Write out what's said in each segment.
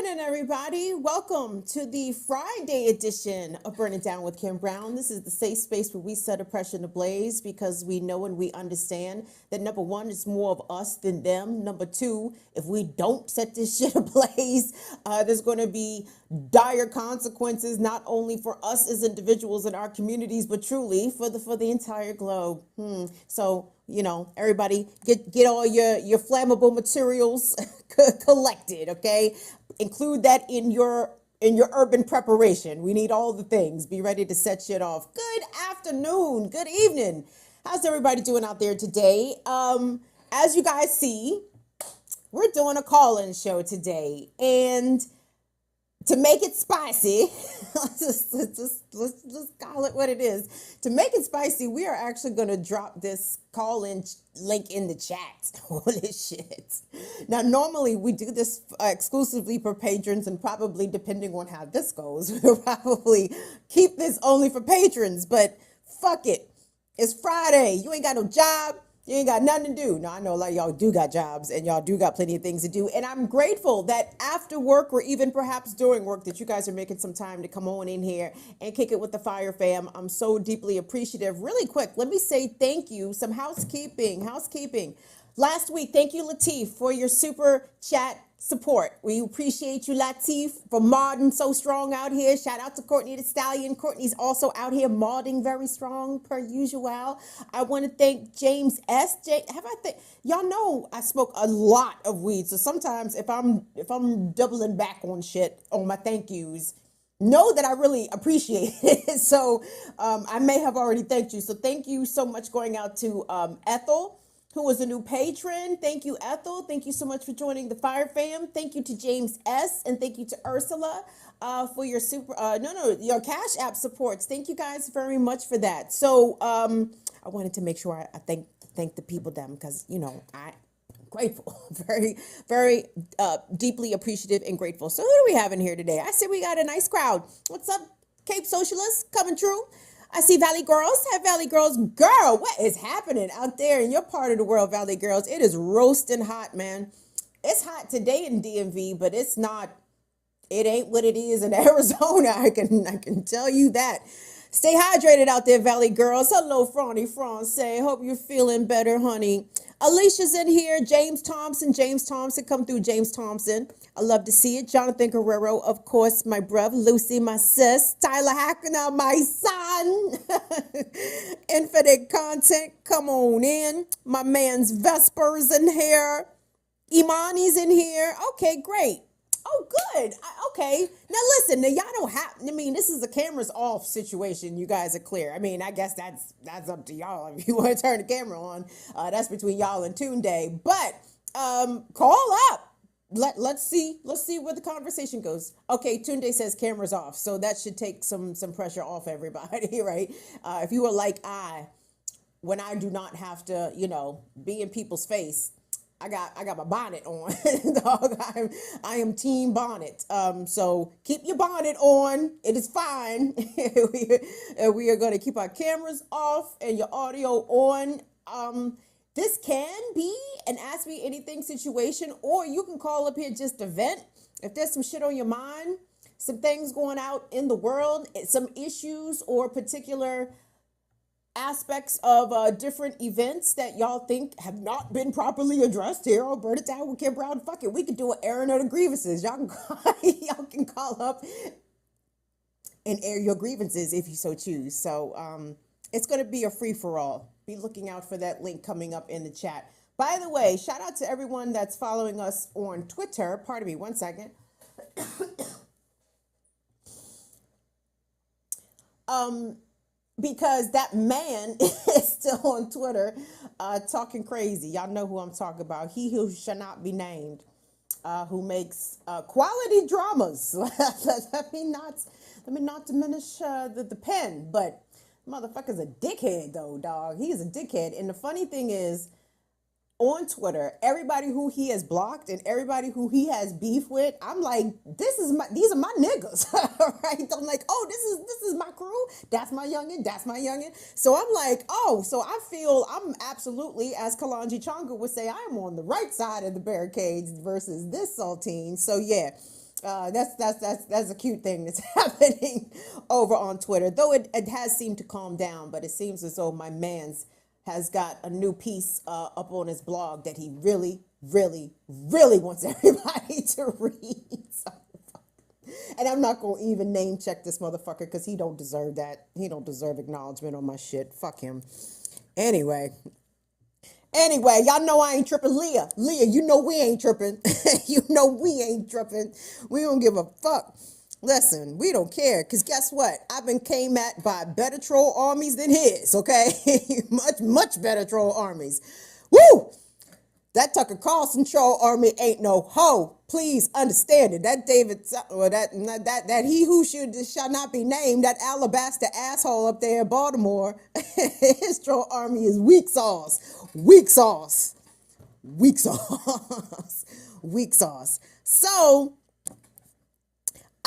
morning, everybody. Welcome to the Friday edition of Burn It Down with Kim Brown. This is the safe space where we set oppression ablaze because we know and we understand that number one, it's more of us than them. Number two, if we don't set this shit ablaze, there's going to be dire consequences, not only for us as individuals in our communities, but truly for the entire globe. So, you know, everybody get all your flammable materials collected, okay? Include that in your urban preparation. We need all the things. Be ready to set shit off. Good afternoon, good evening. How's everybody doing out there today? As you guys see, we're doing a call-in show today, and to make it spicy, let's just call it what it is. To make it spicy, we are actually going to drop this call-in link in the chat. Holy shit. Now, normally we do this exclusively for patrons, and probably depending on how this goes, we'll probably keep this only for patrons, but fuck it. It's Friday. You ain't got no job. You ain't got nothing to do. Now, I know a lot of y'all do got jobs and y'all do got plenty of things to do. And I'm grateful that after work or even perhaps during work that you guys are making some time to come on in here and kick it with the Fire Fam. I'm so deeply appreciative. Really quick, let me say thank you. Some housekeeping. Last week, thank you, Latif, for your super chat support. We appreciate you, Latif, for modding so strong out here. Shout out to Courtney the Stallion. Courtney's also out here modding very strong per usual. I want to thank James S. Y'all know I smoke a lot of weed, so sometimes if I'm doubling back on shit on my thank yous, know that I really appreciate it. So I may have already thanked you. So thank you so much going out to Ethel, who was a new patron. Thank you, Ethel. Thank you so much for joining the Fire Fam. Thank you to James S. And thank you to Ursula for your your Cash App supports. Thank you guys very much for that. So I wanted to make sure I thank the people them because, you know, I'm grateful, very, very deeply appreciative and grateful. So who do we have in here today? I see we got a nice crowd. What's up, Cape Socialists coming true? I see Valley Girls. Hi, Valley Girls. Girl, what is happening out there in your part of the world, Valley Girls? It is roasting hot, man. It's hot today in DMV, but it ain't what it is in Arizona. I can tell you that. Stay hydrated out there, Valley Girls. Hello, Franny Francais. Hope you're feeling better, honey. Alicia's in here. James Thompson. Come through, James Thompson. I love to see it. Jonathan Guerrero, of course, my brother. Lucy, my sis. Tyler Hackner, my son. Infinite Content, come on in. My man's Vesper's in here. Imani's in here. Okay, great. Oh, good. Okay. Now, listen, now y'all don't have, this is a cameras off situation. You guys are clear. I guess that's up to y'all. If you want to turn the camera on, that's between y'all and Tunde. But call up. Let's see where the conversation goes. Okay, Tunde says cameras off. So that should take some pressure off everybody, right? If you were like when I do not have to, be in people's face, I got my bonnet on. Dog, I am team bonnet. So keep your bonnet on. It is fine. we are going to keep our cameras off and your audio on. This can be an Ask Me Anything situation, or you can call up here just to vent. If there's some shit on your mind, some things going out in the world, some issues or particular aspects of different events that y'all think have not been properly addressed here on Burn It Down with Kim Brown. Fuck it, we could do an airing of the grievances. Y'all can call up and air your grievances if you so choose. So it's going to be a free-for-all. Be looking out for that link coming up in the chat. By the way, shout out to everyone that's following us on Twitter. Pardon me, one second. Because that man is still on Twitter talking crazy. Y'all know who I'm talking about. He who shall not be named, who makes quality dramas. Let me not diminish the pen, but motherfucker's a dickhead though, dog. He is a dickhead. And the funny thing is, on Twitter, everybody who he has blocked and everybody who he has beef with, I'm like, these are my niggas, right? I'm like, oh, this is my crew. That's my youngin. So I'm like, oh, so I feel I'm absolutely, as Kalanji Changa would say, I'm on the right side of the barricades versus this saltine. So yeah, That's a cute thing that's happening over on Twitter. Though it has seemed to calm down, but it seems as though my man's has got a new piece up on his blog that he really, really, really wants everybody to read. So, and I'm not gonna even name check this motherfucker because he don't deserve that. He don't deserve acknowledgement on my shit. Fuck him. Anyway, y'all know I ain't tripping. Leah, you know we ain't tripping. You know we ain't tripping. We don't give a fuck. Listen, we don't care, because guess what? I've been came at by better troll armies than his, okay? much better troll armies. Woo! That Tucker Carlson troll army ain't no hoe. Please understand it. That David, or that he who shall not be named, that alabaster asshole up there in Baltimore, his troll army is weak sauce. Weak sauce. Weak sauce. Weak sauce. So,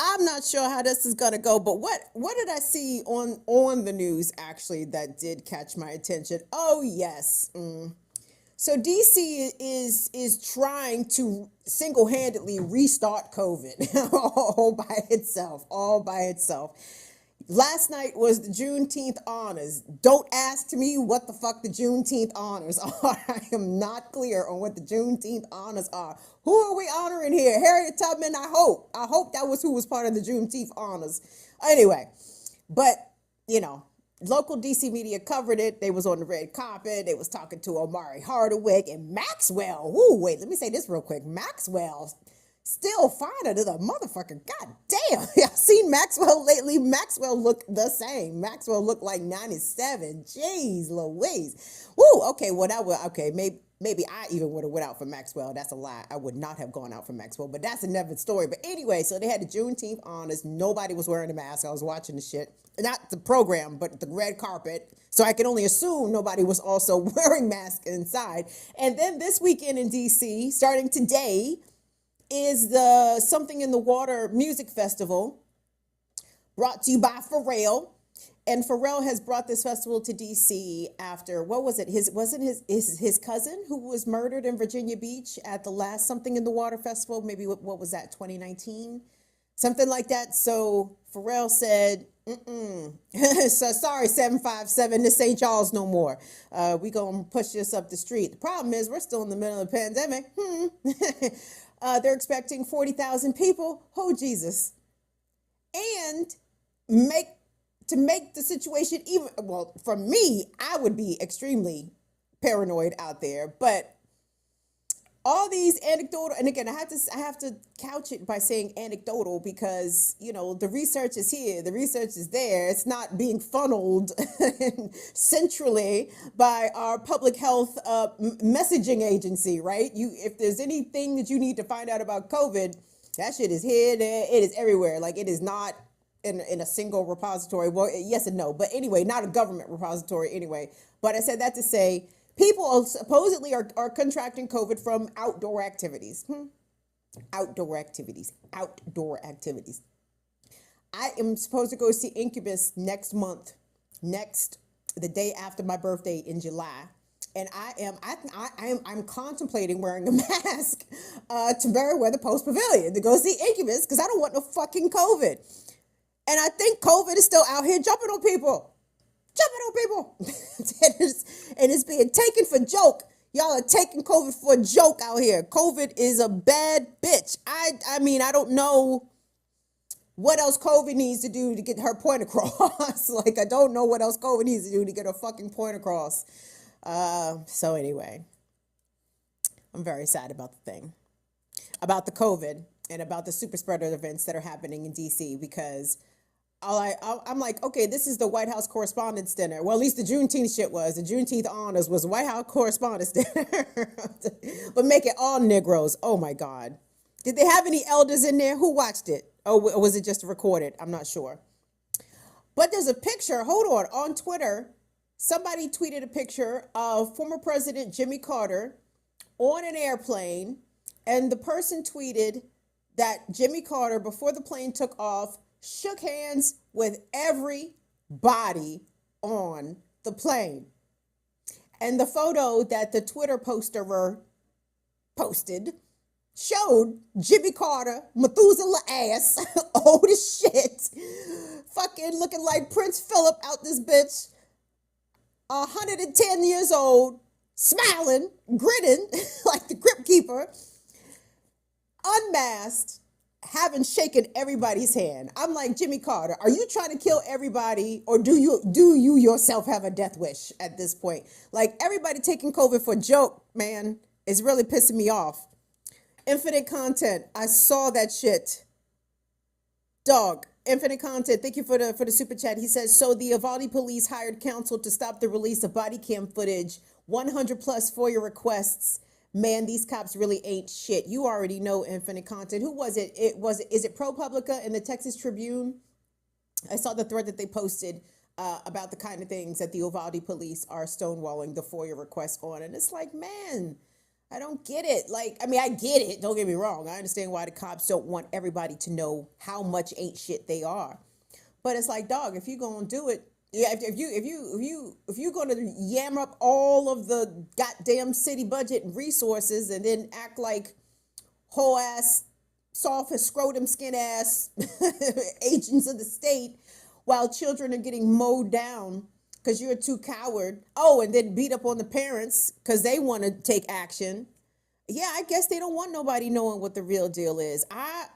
I'm not sure how this is gonna go, but what did I see on the news actually that did catch my attention? Oh yes. So DC is trying to single-handedly restart COVID all by itself. Last night was the Juneteenth honors. Don't ask me what the fuck the Juneteenth honors are. I am not clear on what the Juneteenth honors are. Who are we honoring here? Harriet Tubman, I hope. I hope that was who was part of the Juneteenth honors. Anyway, but, local DC media covered it. They was on the red carpet. They was talking to Omari Hardwick and Maxwell. Ooh, wait, let me say this real quick. Maxwell still finer than a motherfucker. God damn. Y'all seen Maxwell lately? Maxwell looked the same. Maxwell looked like 97. Jeez Louise. Woo, okay, well, maybe I even would have went out for Maxwell. That's a lie. I would not have gone out for Maxwell, but that's another story. But anyway, so they had the Juneteenth honors. Nobody was wearing a mask. I was watching the shit. Not the program, but the red carpet. So I can only assume nobody was also wearing masks inside. And then this weekend in DC, starting today, is the Something in the Water Music Festival, brought to you by Pharrell. And Pharrell has brought this festival to DC after, what was it? Wasn't his cousin who was murdered in Virginia Beach at the last Something in the Water Festival? Maybe, what was that, 2019? Something like that. So Pharrell said, so sorry, 757, this ain't y'all's no more. We gonna push this up the street. The problem is we're still in the middle of the pandemic. They're expecting 40,000 people. Oh, Jesus. And to make the situation even, well, for me, I would be extremely paranoid out there, but all these anecdotal, and again, I have to couch it by saying anecdotal because, the research is here, the research is there. It's not being funneled centrally by our public health messaging agency, right? If there's anything that you need to find out about COVID, that shit is here, there, it is everywhere. Like, it is not in a single repository. Well, yes and no, but anyway, not a government repository anyway. But I said that to say, people supposedly are contracting COVID from outdoor activities. Outdoor activities. I am supposed to go see Incubus next month, the day after my birthday in July. And I'm contemplating wearing a mask to Meriwether Post Pavilion to go see Incubus because I don't want no fucking COVID. And I think COVID is still out here jumping on people. And it's being taken for joke. Y'all are taking COVID for a joke out here. COVID is a bad bitch. I mean, I don't know what else COVID needs to do to get her point across. Like, I don't know what else COVID needs to do to get her fucking point across. So anyway, I'm very sad about about the COVID and about the super spreader events that are happening in DC because I'm like, okay, this is the White House Correspondents' Dinner. Well, at least the Juneteenth shit was. The Juneteenth honors was the White House Correspondents' Dinner. But make it all Negroes. Oh, my God. Did they have any elders in there? Who watched it? Oh, was it just recorded? I'm not sure. But there's a picture, hold on Twitter, somebody tweeted a picture of former President Jimmy Carter on an airplane, and the person tweeted that Jimmy Carter, before the plane took off, shook hands with everybody on the plane. And the photo that the Twitter posterer posted showed Jimmy Carter, Methuselah ass, old as shit, fucking looking like Prince Philip out this bitch, 110 years old, smiling, grinning like the Crypt Keeper, unmasked, having shaken everybody's hand. I'm like, Jimmy Carter, are you trying to kill everybody, or do you yourself have a death wish at this point? Like, everybody taking COVID for a joke, man, is really pissing me off. Infinite Content, I saw that shit. Dog, Infinite Content, thank you for the super chat. He says, so the Uvalde police hired counsel to stop the release of body cam footage, 100 plus FOIA requests. Man, these cops really ain't shit. You already know, Infinite Content. Who was it? Is it ProPublica in the Texas Tribune? I saw the thread that they posted about the kind of things that the Uvalde police are stonewalling the FOIA requests on. And it's like, man, I don't get it. Like, I mean, I get it. Don't get me wrong. I understand why the cops don't want everybody to know how much ain't shit they are. But it's like, dog, if you're gonna do it, yeah, if you're gonna yam up all of the goddamn city budget and resources and then act like whole ass, soft as scrotum skin ass agents of the state while children are getting mowed down because you're too coward. Oh, and then beat up on the parents because they want to take action. Yeah, I guess they don't want nobody knowing what the real deal is. I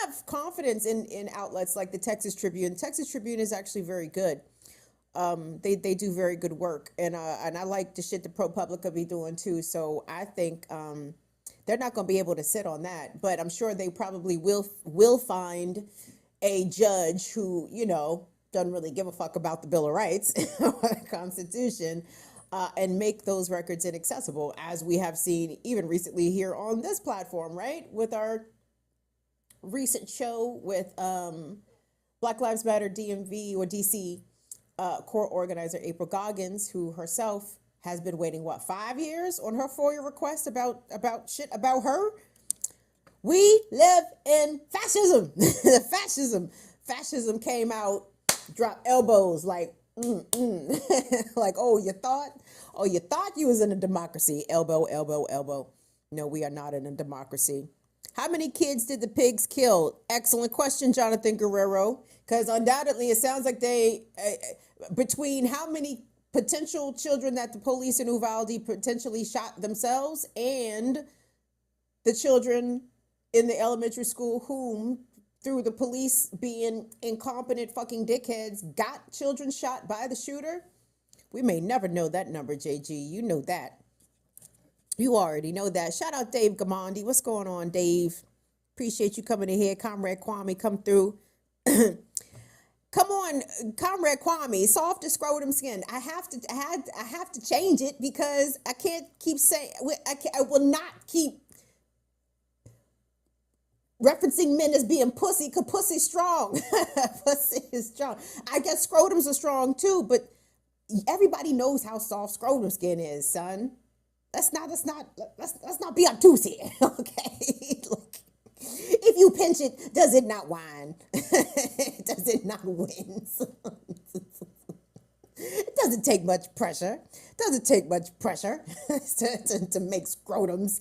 have confidence in outlets like the Texas Tribune. Texas Tribune is actually very good. They do very good work, and I like the shit the ProPublica be doing too. So I think they're not going to be able to sit on that, but I'm sure they probably will find a judge who, you know, doesn't really give a fuck about the Bill of Rights or the Constitution, and make those records inaccessible, as we have seen even recently here on this platform, right? With our recent show with Black Lives Matter DMV or DC court organizer April Goggins, who herself has been waiting, 5 years on her FOIA request about shit about her. We live in fascism. Fascism came out, dropped elbows like, like, oh, you thought you was in a democracy. Elbow, elbow, elbow. No, we are not in a democracy. How many kids did the pigs kill? Excellent question, Jonathan Guerrero. Because undoubtedly, it sounds like they, between how many potential children that the police in Uvalde potentially shot themselves and the children in the elementary school whom, through the police being incompetent fucking dickheads, got children shot by the shooter. We may never know that number, JG. You know that. You already know that. Shout out Dave Gamandi. What's going on, Dave? Appreciate you coming in here. Comrade Kwame, come through. Come on, Comrade Kwame, soft as scrotum skin. I have to change it because I can't keep saying, I will not keep referencing men as being pussy, because pussy's strong. Pussy is strong. I guess scrotums are strong too, but everybody knows how soft scrotum skin is, son. Let's not be obtuse here, okay? Look, if you pinch it, does it not whine? Does it not wince? It doesn't take much pressure. To make scrotums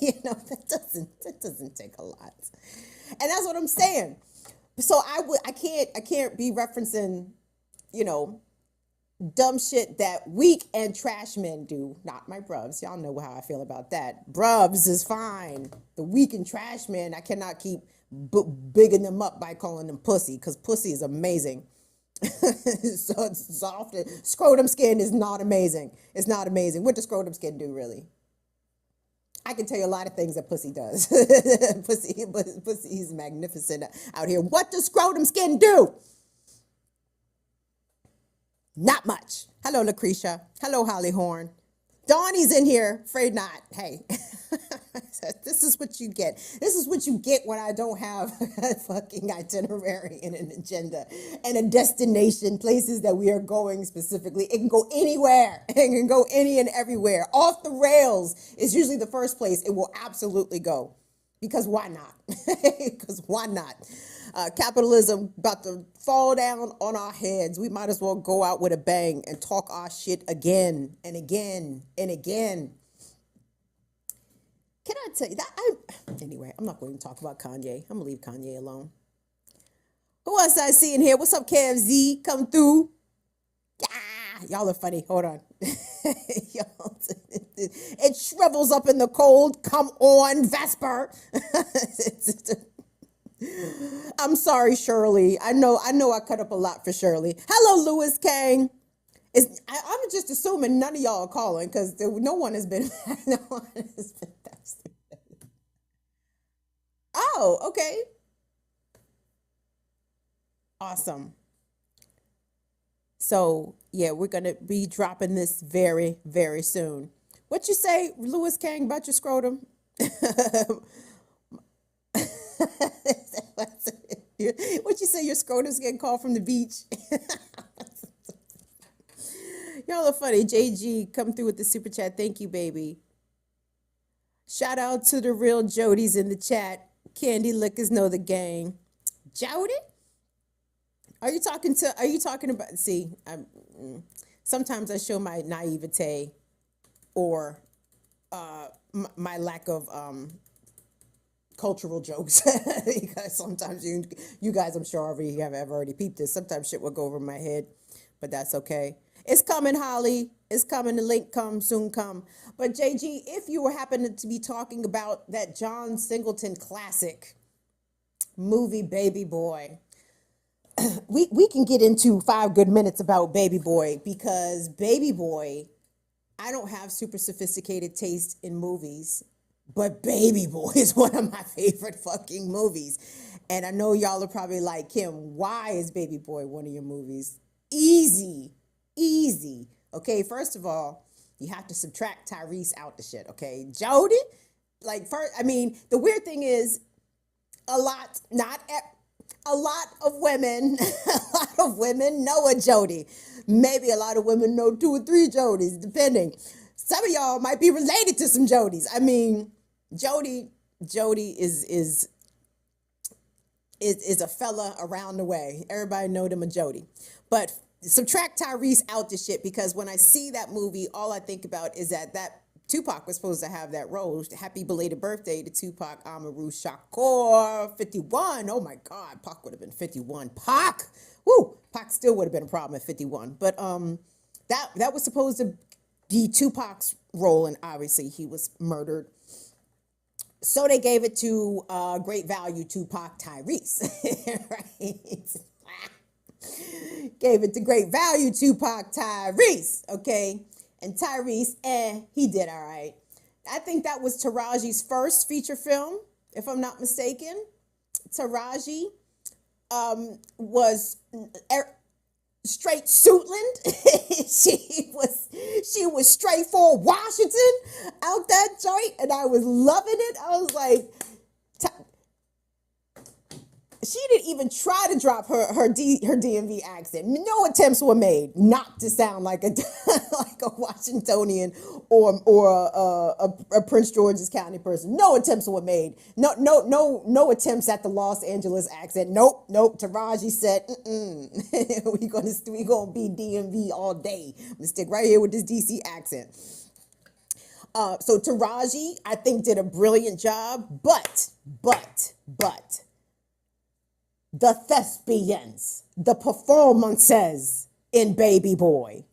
you know, that doesn't take a lot. And that's what I'm saying. So I can't be referencing, you know, dumb shit that weak and trash men do. Not my bruvs. Y'all know how I feel about that. Bruvs is fine. The weak and trash men, I cannot keep bigging them up by calling them pussy, because pussy is amazing. So it's soft. Scrotum skin is not amazing. It's not amazing. What does scrotum skin do, really? I can tell you a lot of things that pussy does. Pussy is magnificent out here. What does scrotum skin do? Not much. Hello, Lucretia. Hello, Holly Horn. Donnie's in here. Afraid not. Hey, this is what you get. This is what you get when I don't have a fucking itinerary and an agenda and a destination, places that we are going specifically. It can go anywhere. It can go any and everywhere. Off the rails is usually the first place it will absolutely go. Because why not? Because why not? Capitalism about to fall down on our heads. We might as well go out with a bang and talk our shit again and again and again. I tell you that? Anyway, I'm not going to talk about Kanye. I'm going to leave Kanye alone. Who else I see in here? What's up, KFZ? Come through. Yeah, y'all are funny. Hold on. It shrivels up in the cold. Come on, Vesper. I'm sorry, Shirley. I know I cut up a lot for Shirley. Hello, Louis Kang. I'm just assuming none of y'all are calling because no one has been texting. Oh, okay. Awesome. So, yeah, we're going to be dropping this very, very soon. What you say, Louis Kang, about your scrotum? What you say, your scrotum's getting called from the beach? Y'all are funny. JG, come through with the super chat. Thank you, baby. Shout out to the real Jodies in the chat. Candy Lickers know the gang. Jody? Are you talking about, see, sometimes I show my naivete or my lack of cultural jokes. Because sometimes you guys, I'm sure have already peeped this. Sometimes shit will go over my head, but that's okay. It's coming, Holly. It's coming. The link come, soon come. But JG, if you were happening to be talking about that John Singleton classic movie, Baby Boy, we can get into 5 good minutes about Baby Boy because Baby Boy, I don't have super sophisticated taste in movies, but Baby Boy is one of my favorite fucking movies. And I know y'all are probably like, Kim, why is Baby Boy one of your movies? Easy. Okay, first of all, you have to subtract Tyrese out the shit, okay? Jody, the weird thing is a lot of women know a Jody. Maybe a lot of women know 2 or 3 Jodies, depending. Some of y'all might be related to some Jodies. I mean, Jody is a fella around the way. Everybody know them a Jody. But subtract Tyrese out the shit because when I see that movie, all I think about is that Tupac was supposed to have that role. Happy belated birthday to Tupac Amaru Shakur, 51. Oh my God, Pac would have been 51. Pac still would have been a problem at 51. But that was supposed to be Tupac's role, and obviously he was murdered. So they gave it to great value Tupac Tyrese, right? Gave it to great value Tupac Tyrese, okay? And Tyrese, he did all right. I think that was Taraji's first feature film, if I'm not mistaken. Taraji was straight Suitland. she was straight for Washington out that joint, and I was loving it. I was like, she didn't even try to drop her DMV accent. No attempts were made not to sound like a like a Washingtonian or a Prince George's County person. No attempts were made. No attempts at the Los Angeles accent. Nope. Taraji said, we gonna be DMV all day. I'm gonna stick right here with this DC accent. So Taraji, I think, did a brilliant job, but the thespians, the performances in Baby Boy.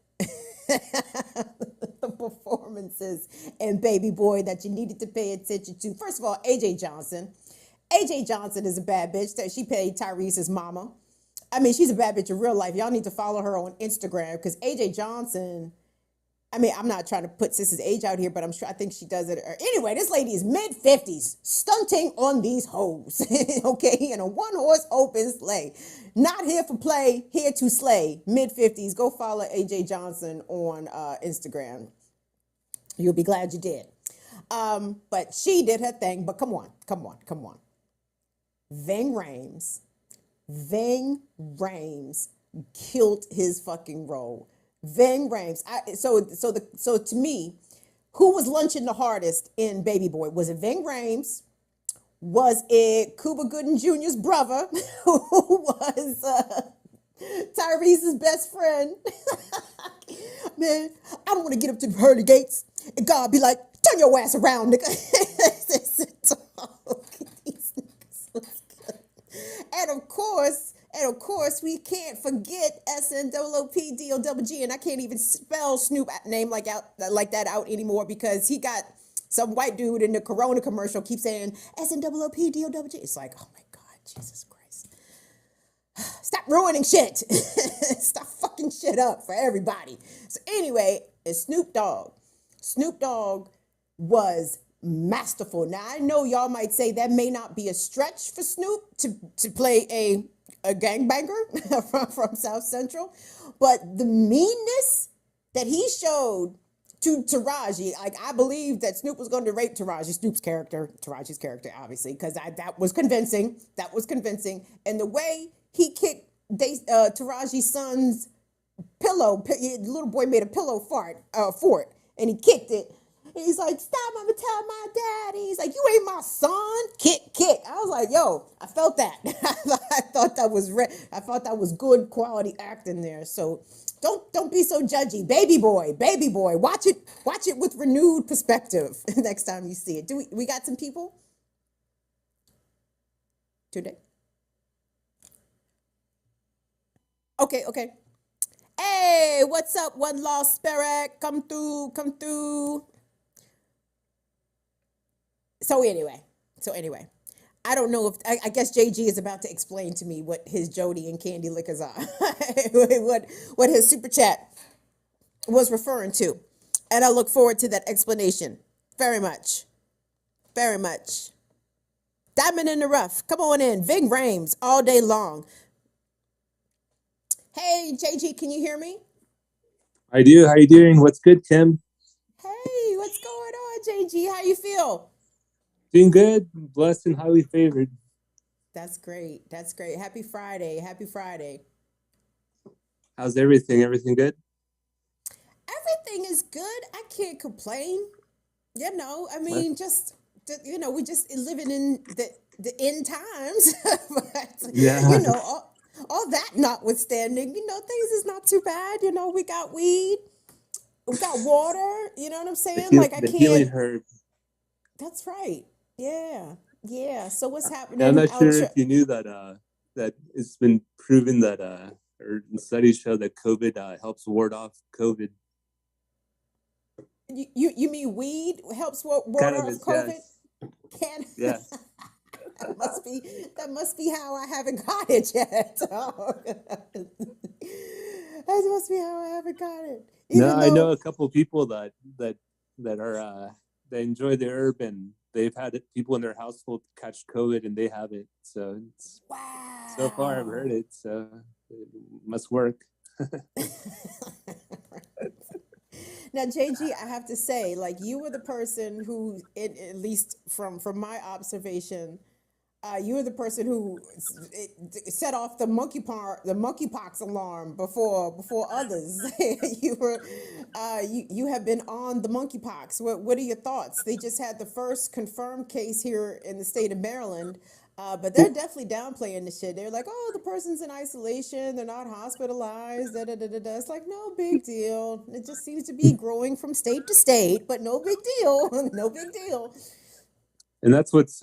The performances in Baby Boy that you needed to pay attention to. First of all, AJ Johnson. AJ Johnson is a bad bitch. She paid Tyrese's mama. I mean, she's a bad bitch in real life. Y'all need to follow her on Instagram because AJ Johnson, I mean, I'm not trying to put Sis's age out here, but I think she does it. Anyway, this lady is mid-50s, stunting on these hoes, okay, in a one-horse open sleigh. Not here for play, here to slay. Mid-50s, go follow AJ Johnson on Instagram. You'll be glad you did. But she did her thing, but come on. Ving Rhames killed his fucking role. Ving Rhames. So to me, who was lunching the hardest in Baby Boy? Was it Ving Rhames? Was it Cuba Gooding Jr.'s brother, who was Tyrese's best friend? Man, I don't want to get up to the pearly gates and God be like, turn your ass around, nigga. and of course, we can't forget SNOOPDOGG, and I can't even spell Snoop name like that out anymore because he got some white dude in the Corona commercial keep saying SNOOPDOGG. It's like, oh my God, Jesus Christ. Stop ruining shit. Stop fucking shit up for everybody. So anyway, it's Snoop Dogg. Snoop Dogg was masterful. Now I know y'all might say that may not be a stretch for Snoop to play a gangbanger from South Central, but the meanness that he showed to Taraji, like I believe that Snoop was going to rape Taraji's character, obviously, because that was convincing. That was convincing, and the way he kicked Taraji's son's pillow, the little boy made a pillow fort, and he kicked it. And he's like, "Stop! I'm gonna tell my daddy." He's like, "You ain't my son." Kick. I was like, "Yo, I felt that. I thought that was I thought that was good quality acting there." So don't be so judgy, baby boy. Watch it with renewed perspective next time you see it. We got some people today? Okay. Hey, what's up, one lost spirit? Come through. So anyway, I don't know if I guess JG is about to explain to me what his Jody and Candy liquors are, what his super chat was referring to, and I look forward to that explanation very much. Diamond in the rough, come on in. Ving Rames all day long. Hey JG, can you hear me? I do. How you doing? What's good, Kim? Hey, what's going on, JG? How you feel? Doing good. Blessed and highly favored. That's great. Happy Friday. How's everything? Everything good? Everything is good. I can't complain. I mean, just we just living in the end times. But, Yeah. all that notwithstanding, things is not too bad. We got weed, we got water. You know what I'm saying? Like I The can't. healing herb. That's right. Yeah. So what's Now, I'm happening not out sure if your? you knew that it's been proven that or studies show that COVID helps ward off COVID. You mean weed helps ward off Cannabis, COVID? yes. Can Yes. that must be how I haven't got it yet. That must be how I haven't got it. No, Even I know though a couple of people that are they enjoy the herb and they've had people in their household catch COVID and they haven't. So so far I've heard wow. it. So it must work. Now, JG, I have to say, like you were the person who, at least from my observation, you were the person who set off the monkeypox alarm before others. You have been on the monkeypox. What are your thoughts? They just had the first confirmed case here in the state of Maryland. But they're definitely downplaying the shit. They're like, "Oh, the person's in isolation. They're not hospitalized. Da da da da da." It's like no big deal. It just seems to be growing from state to state, but no big deal. No big deal. And that's what's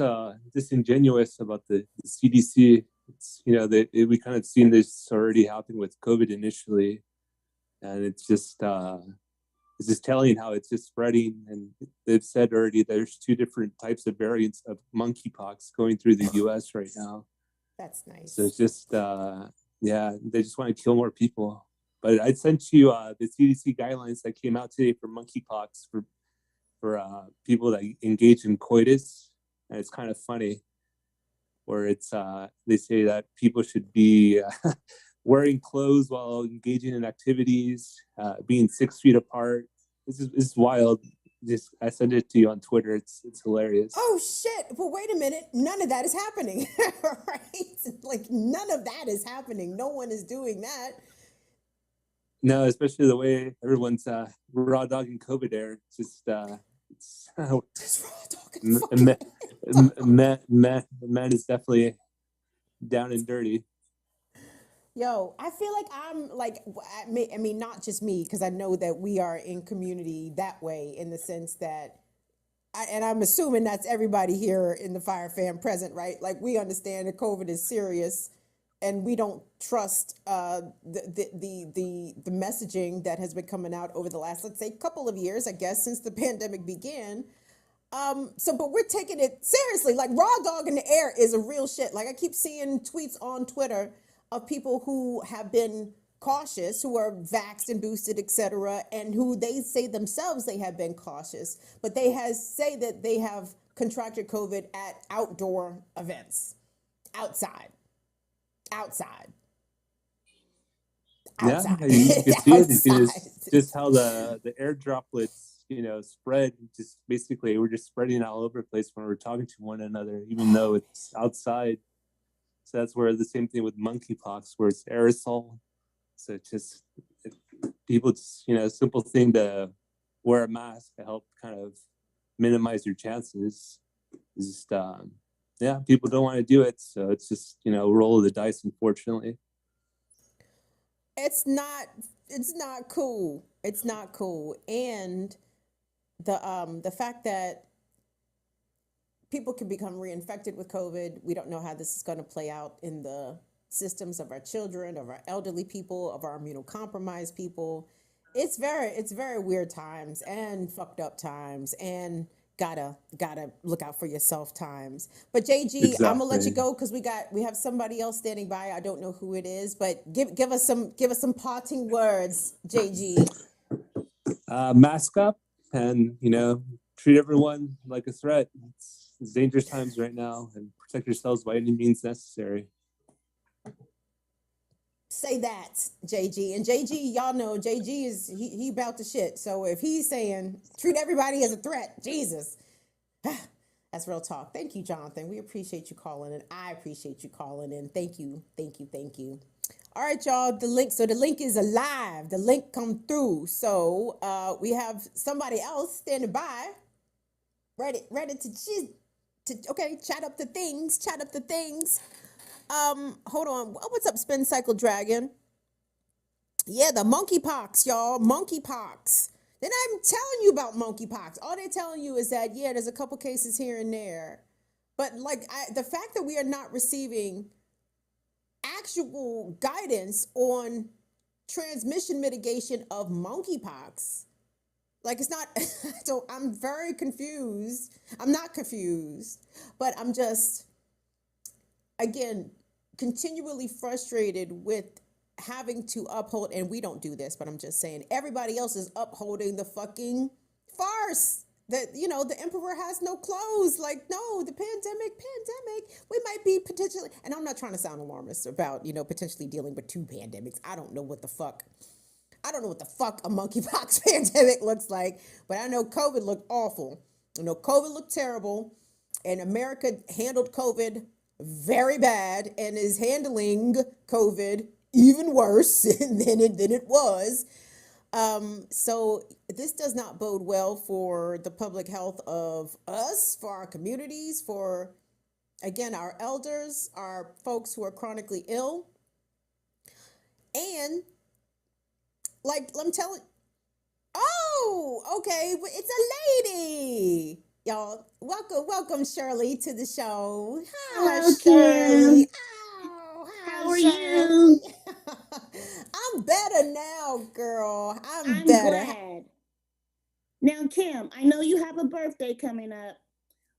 disingenuous about the CDC. It's we kind of seen this already happen with COVID initially, and it's just telling how it's just spreading. And they've said already there's two different types of variants of monkeypox going through the U.S. right now. That's So nice. it's just yeah, they just want to kill more people. But I sent you the CDC guidelines that came out today for monkeypox for people that engage in coitus, and it's kind of funny where it's they say that people should be wearing clothes while engaging in activities, being 6 feet apart. This is wild. Just I sent it to you on Twitter. It's hilarious. Oh shit! Well, wait a minute. None of that is happening, right? Like none of that is happening. No one is doing that. No, especially the way everyone's raw dogging COVID air. It's just it's Just raw talking fucking. man is definitely down and dirty. Yo, I feel like I'm like I mean not just me because I know that we are in community that way in the sense that and I'm assuming that's everybody here in the Fire Fam present, right? Like we understand that COVID is serious, and we don't trust the messaging that has been coming out over the last, let's say, couple of years, I guess, since the pandemic began. But we're taking it seriously. Like raw dog in the air is a real shit. Like I keep seeing tweets on Twitter of people who have been cautious, who are vaxxed and boosted, etc., and who they say themselves they have been cautious, but they say that they have contracted COVID at outdoor events, outside, Yeah, outside, you can see it. outside. It's just how the air droplets, spread. Just basically, we're just spreading all over the place when we're talking to one another, even though it's outside. So that's where the same thing with monkeypox, where it's aerosol. So people just, simple thing to wear a mask to help kind of minimize your chances. It's just, people don't want to do it. So it's just, roll of the dice, unfortunately. It's not cool. It's not cool. And the fact that people can become reinfected with COVID, we don't know how this is going to play out in the systems of our children, of our elderly people, of our immunocompromised people. It's very weird times and fucked up times and gotta look out for yourself times. But JG, Exactly. I'm gonna let you go because we have somebody else standing by. I don't know who it is, but give us some parting words, JG. Mask up and treat everyone like a threat. It's dangerous times right now, and protect yourselves by any means necessary. Say that, JG. And JG, y'all know JG is he about the shit. So if he's saying treat everybody as a threat, Jesus, that's real talk. Thank you, Jonathan. We appreciate you calling in. I appreciate you calling in. Thank you. All right, y'all. The link is alive. The link come through. So we have somebody else standing by, ready to chat up the things. Hold on. What's up, Spin Cycle Dragon? Yeah, the monkeypox, y'all. Monkeypox. Then I'm telling you about monkeypox. All they're telling you is that, yeah, there's a couple cases here and there. But the fact that we are not receiving actual guidance on transmission mitigation of monkeypox, it's not, so I'm very confused. I'm not confused, but I'm just, again, continually frustrated with having to uphold, and we don't do this, but I'm just saying everybody else is upholding the fucking farce that, the emperor has no clothes. Like, no, the pandemic, we might be potentially, and I'm not trying to sound alarmist about, potentially dealing with two pandemics. I don't know what the fuck a monkeypox pandemic looks like, but I know COVID looked awful. COVID looked terrible, and America handled COVID very bad and is handling COVID even worse than it was. So this does not bode well for the public health of us, for our communities, for, again, our elders, our folks who are chronically ill. And I'm telling, okay, it's a lady. Y'all, welcome Shirley to the show. Hello, Kim. How are you? I'm better now, girl. I'm better. Glad. Now, Kim, I know you have a birthday coming up.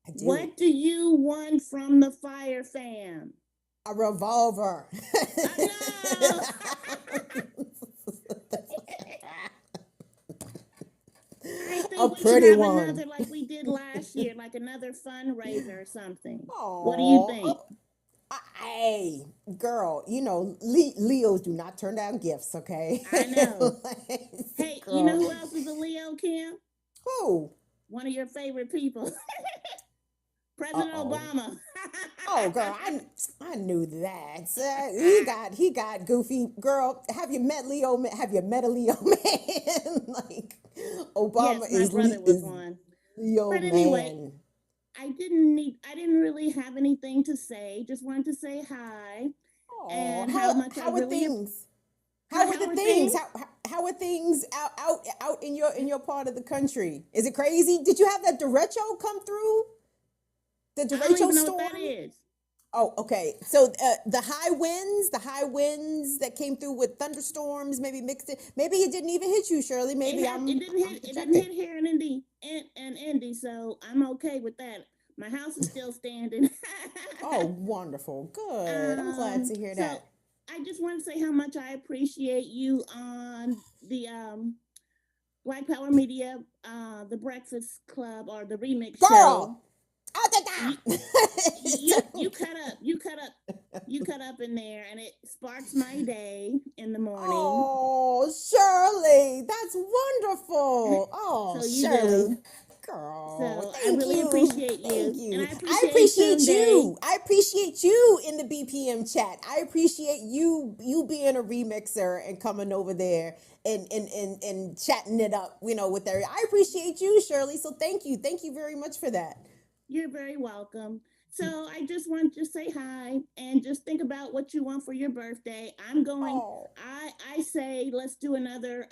I do. What do you want from the Fire Fam? A revolver. I think a we pretty should have one. Another like we did last year, like another fundraiser or something. Aww. What do you think? Hey, girl, Leos do not turn down gifts, okay? I know. Hey, girl. You know who else is a Leo, Kim? Who? One of your favorite people. President Obama. Oh, girl, I knew that. He got goofy. Girl, have you met Leo? Have you met a Leo man? Obama yes, my brother was one. Leo but anyway, man. I didn't really have anything to say. Just wanted to say hi. Aww, And how much how I really things? How are the things? How are things out in your part of the country? Is it crazy? Did you have that derecho come through? The I don't derecho even know storm? what that is. Oh, okay. So the high winds that came through with thunderstorms, maybe mixed it. Maybe it didn't even hit you, Shirley. Maybe It didn't hit here in Indy, so I'm okay with that. My house is still standing. Oh, wonderful. Good. I'm glad to hear So that. I just want to say how much I appreciate you on the Black Power Media, the Breakfast Club or the Remix Show. Girl, out the You cut up in there, and it sparks my day in the morning. Oh, Shirley, that's wonderful. Oh, So you Shirley. do. Girl, So thank I really you. appreciate you. Thank you. And I appreciate Tunde. you. I appreciate you in the BPM chat. I appreciate you being a remixer and coming over there and chatting it up, with every. I appreciate you, Shirley. So thank you. Thank you very much for that. You're very welcome. So I just want to say hi and just think about what you want for your birthday. I'm going. Oh. I say let's do another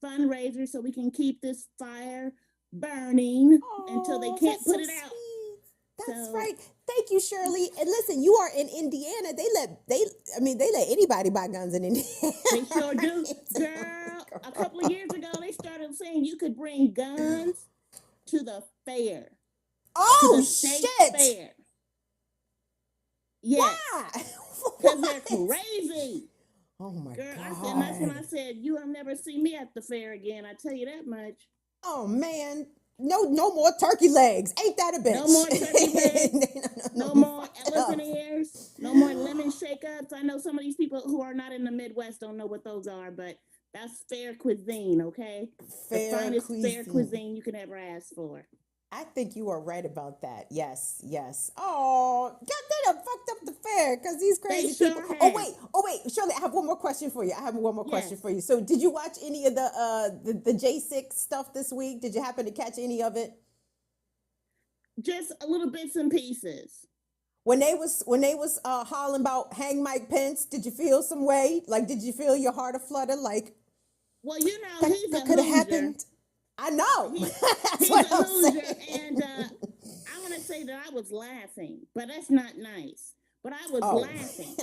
fundraiser so we can keep this fire burning until they can't put it out. Sweet. That's right. Thank you, Shirley. And listen, you are in Indiana. They let anybody buy guns in Indiana. They sure do. Girl, a couple of years ago, they started saying you could bring guns to the fair. Oh, to the state shit. fair. Yes. Because they're crazy. Oh, my Girl, God. and that's when I said, you will never see me at the fair again. I tell you that much. Oh, man. No more turkey legs. Ain't that a bitch? No more turkey legs. no more elephant ears. No more lemon shake-ups. I know some of these people who are not in the Midwest don't know what those are, but that's fair cuisine, okay? The finest fair cuisine you can ever ask for. I think you are right about that. Yes. Oh, God, they done fucked up the fair because these crazy people. Have. Oh wait, Shirley, I have one more question for you. Question for you. So, did you watch any of the J6 stuff this week? Did you happen to catch any of it? Just a little bits and pieces. When they was hollering about hang Mike Pence, did you feel some way? Like, did you feel your heart a flutter? Like, well, he's that a could have Hoosier. happened. I know. He's a Hoosier, and I want to say that I was laughing, but that's not nice. But I was laughing.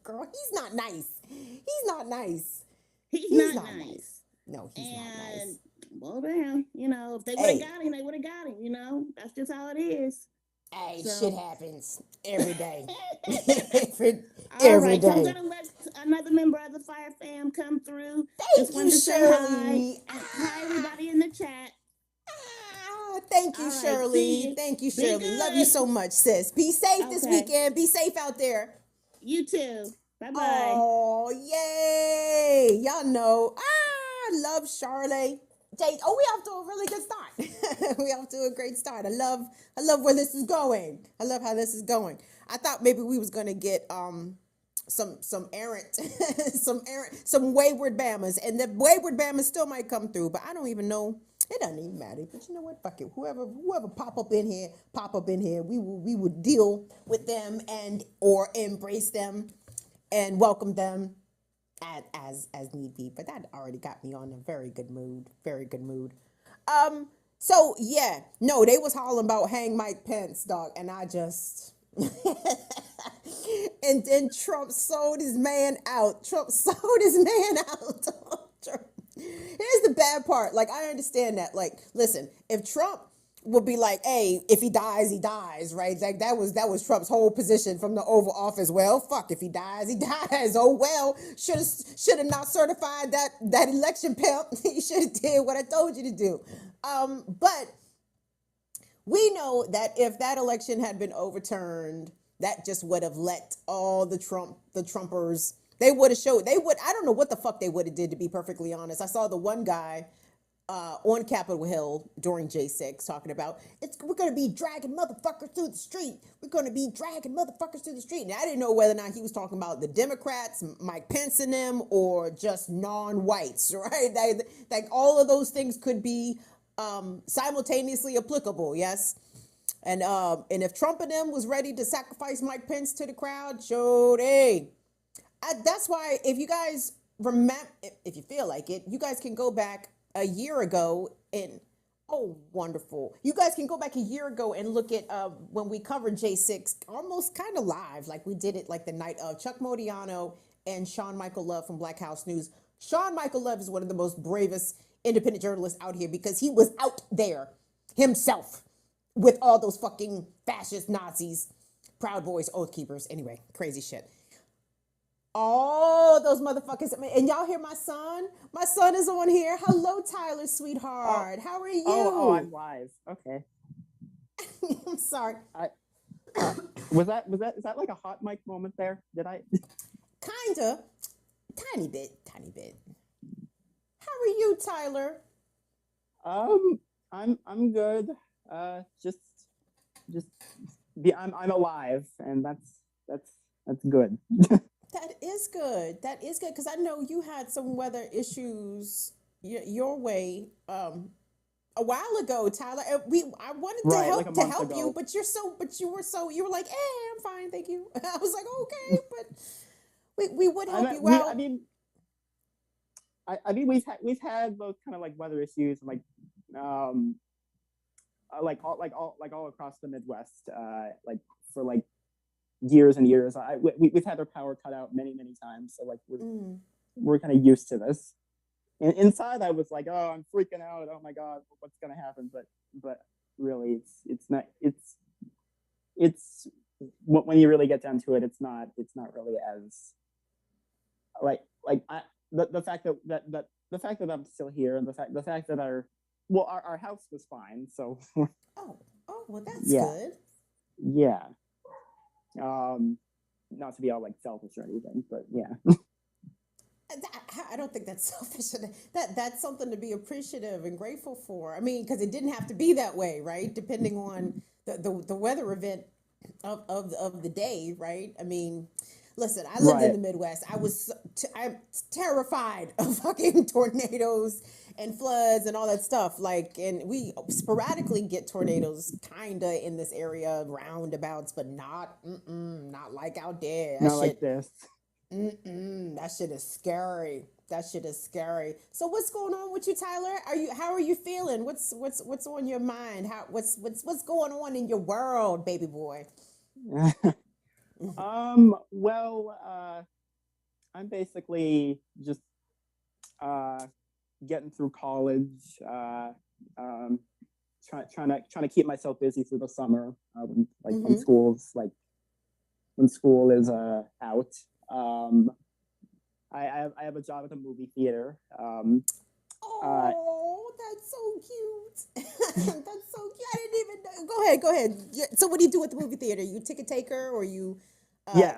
Girl, he's not nice. He's not nice. He's not nice. No, he's not nice. Well, damn, if they would have got him, they would have got him. That's just how it is. Hey, shit happens every day. Every day. So I'm going to let another member of the Fire Fam come through. Thank you, Shirley. Hi, everybody in the chat. Thank you, Shirley. Thank you, Shirley. Love you so much, sis. Be safe this weekend. Be safe out there. You too. Bye-bye. Oh, yay. Y'all know. Love Shirley. We off to a really good start. We off to a great start. I love where this is going. I love how this is going. I thought maybe we was gonna get some errant some wayward Bamas, and the wayward Bamas still might come through, but I don't even know. It doesn't even matter. But you know what? Fuck it. Whoever pop up in here. We would deal with them or embrace them and welcome them as need be. But that already got me on a very good mood. So yeah, no, they was hollering about hang Mike Pence, dog, and I just and then Trump sold his man out. Here's the bad part. Like, I understand that. Like, listen, if Trump would be like, hey, if he dies, he dies, right? Like, that was Trump's whole position from the Oval Office. Well, fuck, if he dies, he dies. Oh, well, should have not certified that election pimp. You should have did what I told you to do. But we know that if that election had been overturned, that just would have let all the Trumpers, I don't know what the fuck they would have did, to be perfectly honest. I saw the one guy on Capitol Hill during J6 talking about, we're going to be dragging motherfuckers through the street. And I didn't know whether or not he was talking about the Democrats, Mike Pence and them, or just non-whites, right? Like all of those things could be simultaneously applicable, yes? And if Trump and them was ready to sacrifice Mike Pence to the crowd, That's why if you guys remember, if you feel like it, you guys can go back a year ago and oh, wonderful! You guys can go back a year ago and look at when we covered J6 almost kind of live, like we did it like the night of Chuck Modiano and Sean Michael Love from Black House News. Sean Michael Love is one of the most bravest independent journalists out here because he was out there himself with all those fucking fascist Nazis, Proud Boys, Oath Keepers. Anyway, crazy shit. All those motherfuckers. And y'all hear my son? My son is on here. Hello, Tyler, sweetheart. How are you? Oh, I'm live. Okay. I'm sorry. Is that like a hot mic moment there? Did I? Kinda. Tiny bit. How are you, Tyler? I'm good. I'm alive, and that's good. That is good. Because I know you had some weather issues your way a while ago, Tyler. I wanted to help like a month you, ago. but you were like, hey, I'm fine, thank you. I was like, okay, but we would help you out. I mean, we've had those kind of like weather issues, like all across the Midwest, like for like years and years. We've had our power cut out many times, so like we're kind of used to this. And inside, I was like, oh, I'm freaking out. Oh my god, what's gonna happen? But really, it's not. It's when you really get down to it, it's not really as the fact that I'm still here, and the fact that our house was fine. So oh, well, that's good. Yeah. Not to be all like selfish or anything, but yeah. I don't think that's selfish. That's something to be appreciative and grateful for. I mean, because it didn't have to be that way, right? Depending on the weather event of the day, right? I mean, listen, I lived in the Midwest. I'm terrified of fucking tornadoes and floods and all that stuff. Like, and we sporadically get tornadoes kinda in this area, roundabouts, but not like out there. Not like this. That shit is scary. So what's going on with you, Tyler? How are you feeling? What's on your mind? What's going on in your world, baby boy? Well, I'm basically just getting through college, trying to keep myself busy through the summer, when school is out. I have a job at the movie theater. That's so cute. That's so cute. I didn't even know. Go ahead. So what do you do at the movie theater? You ticket taker or you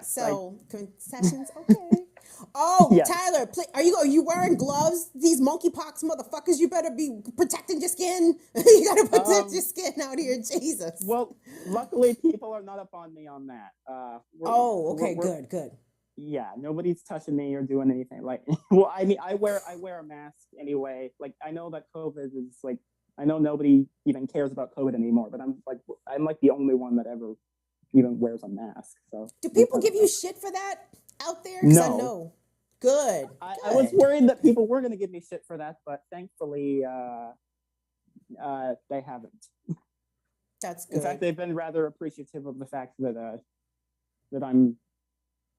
sell concessions? Okay. Oh, yes. Tyler, are you wearing gloves? These monkeypox motherfuckers, you better be protecting your skin. You gotta protect your skin out here, Jesus. Well, luckily people are not up on me on that. Good. Yeah, nobody's touching me or doing anything. Like, well, I mean, I wear a mask anyway. Like, I know that COVID is like, I know nobody even cares about COVID anymore, but I'm like the only one that ever even wears a mask. So, do people give you shit for that out there? No. I know. Good. I was worried that people were going to give me shit for that, but thankfully, they haven't. That's good. In fact, they've been rather appreciative of the fact that I'm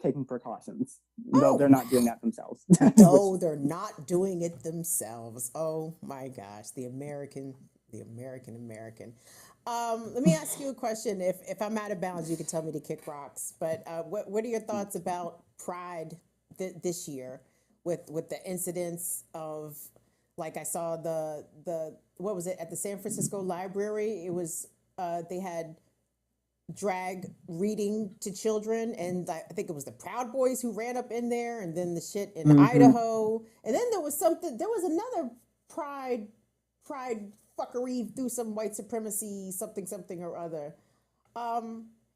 taking precautions, though they're not doing that themselves. No, they're not doing it themselves. Oh my gosh, the American. Let me ask you a question. If I'm out of bounds, you can tell me to kick rocks. But what are your thoughts about Pride this year with the incidents of, like, I saw the what was it at the San Francisco Library? It was they had drag reading to children, and I think it was the Proud Boys who ran up in there, and then the shit in Idaho, and then there was another pride fuckery through some white supremacy something or other.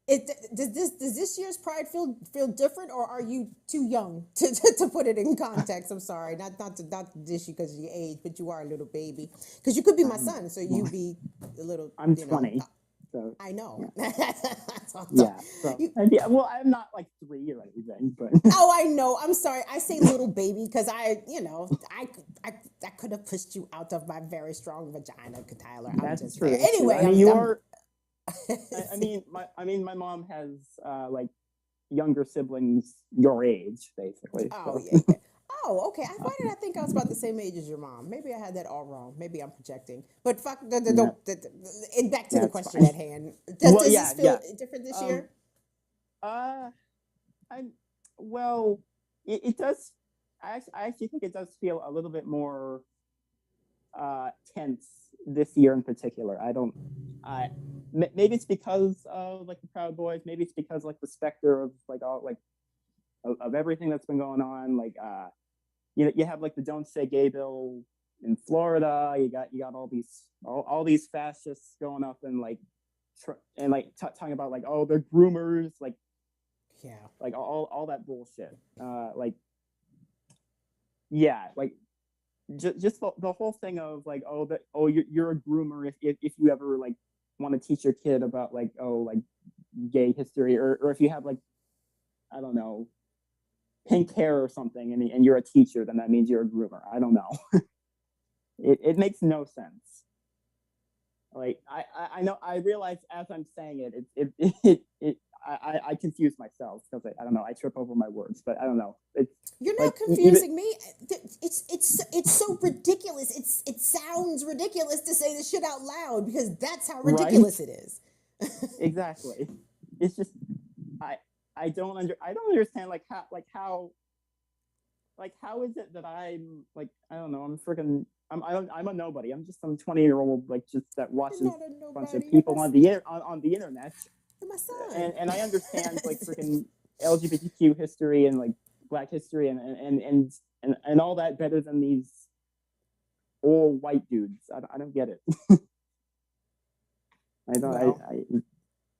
Does this year's Pride feel different, or are you too young to put it in context? I'm sorry, not to dish you because of your age, but you are a little baby, because you could be my son, so you'd be a little. I'm 20. So, I know. Yeah. So, well, I'm not like 3 or anything. fine. But Oh, I know. I'm sorry. I say little baby because I could have pushed you out of my very strong vagina, Tyler. I'm that's just true. saying. That's true. Anyway, I mean, I'm my mom has like younger siblings your age, basically. Oh, So. yeah. Oh, okay. Why did I think I was about the same age as your mom? Maybe I had that all wrong. Maybe I'm projecting. But fuck, back to the That's question fine. at hand. Well, Does yeah, this feel yeah. different this year? I well, it does. I actually think it does feel a little bit more tense this year in particular. Maybe it's because of like the Proud Boys. Maybe it's because like the specter of like all like of everything that's been going on. Like you have like the Don't Say Gay bill in Florida. You got all these fascists going up and like talking about like, oh, they're groomers, like Yeah. like all that bullshit. Like yeah, like just the whole thing of like, you're a groomer if you ever like want to teach your kid about like, like gay history, or if you have like, I don't know, pink hair or something, and you're a teacher, then that means you're a groomer. I don't know. It makes no sense. Like I know, I realize as I'm saying it I confuse myself because I don't know, I trip over my words, but I don't know. You're not like, confusing me. It's so ridiculous. It sounds ridiculous to say this shit out loud because that's how ridiculous it is. Exactly. It's just I don't understand how is it that I'm like, I don't know, I'm a nobody. I'm just some 20-year-old like just that watches a bunch of people on the internet. You're my son. And I understand like freaking LGBTQ history and like Black history and all that better than these old white dudes. I don't get it. I don't. Well, it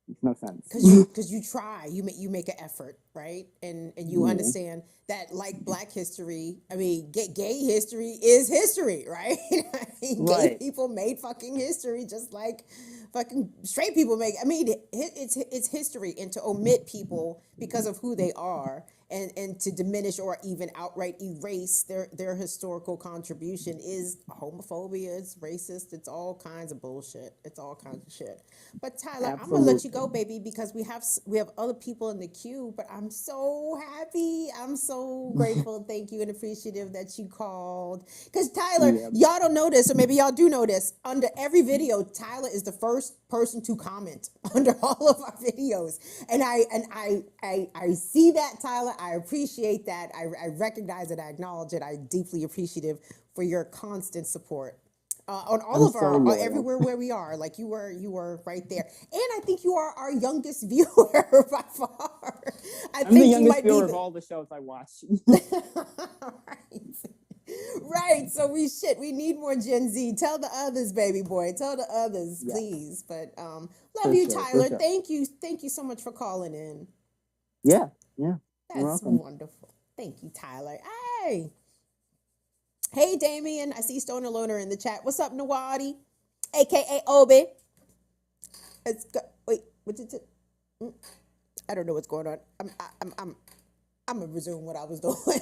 makes no sense. Because you try, you make an effort, right? And you understand that like Black history, I mean, gay history is history, right? I mean, gay people made fucking history just like fucking straight people make. I mean, it's history, and to omit people because of who they are and to diminish or even outright erase their historical contribution is homophobia, it's racist, it's all kinds of bullshit. It's all kinds of shit. But Tyler, I'm gonna let you go, baby, because we have other people in the queue, but I'm so happy. I'm so grateful, thank you, and appreciative that you called. Because Tyler, y'all don't know this, or maybe y'all do know this. Under every video, Tyler is the first person to comment under all of our videos. And I see that, Tyler. I appreciate that. I recognize it. I acknowledge it. I'm deeply appreciative for your constant support on all of our everywhere where we are. Like you were right there, and I think you are our youngest viewer by far. I'm the youngest viewer of all the shows I watch. Right. So we need more Gen Z. Tell the others, baby boy. Tell the others, please. But love you, Tyler. Sure. Thank you so much for calling in. Yeah. That's wonderful. Thank you, Tyler. Hey, Damien. I see Stoner Loner in the chat. What's up, Nawadi? AKA Obi. Let's go. Wait, what did it? I don't know what's going on. I'm gonna resume what I was doing.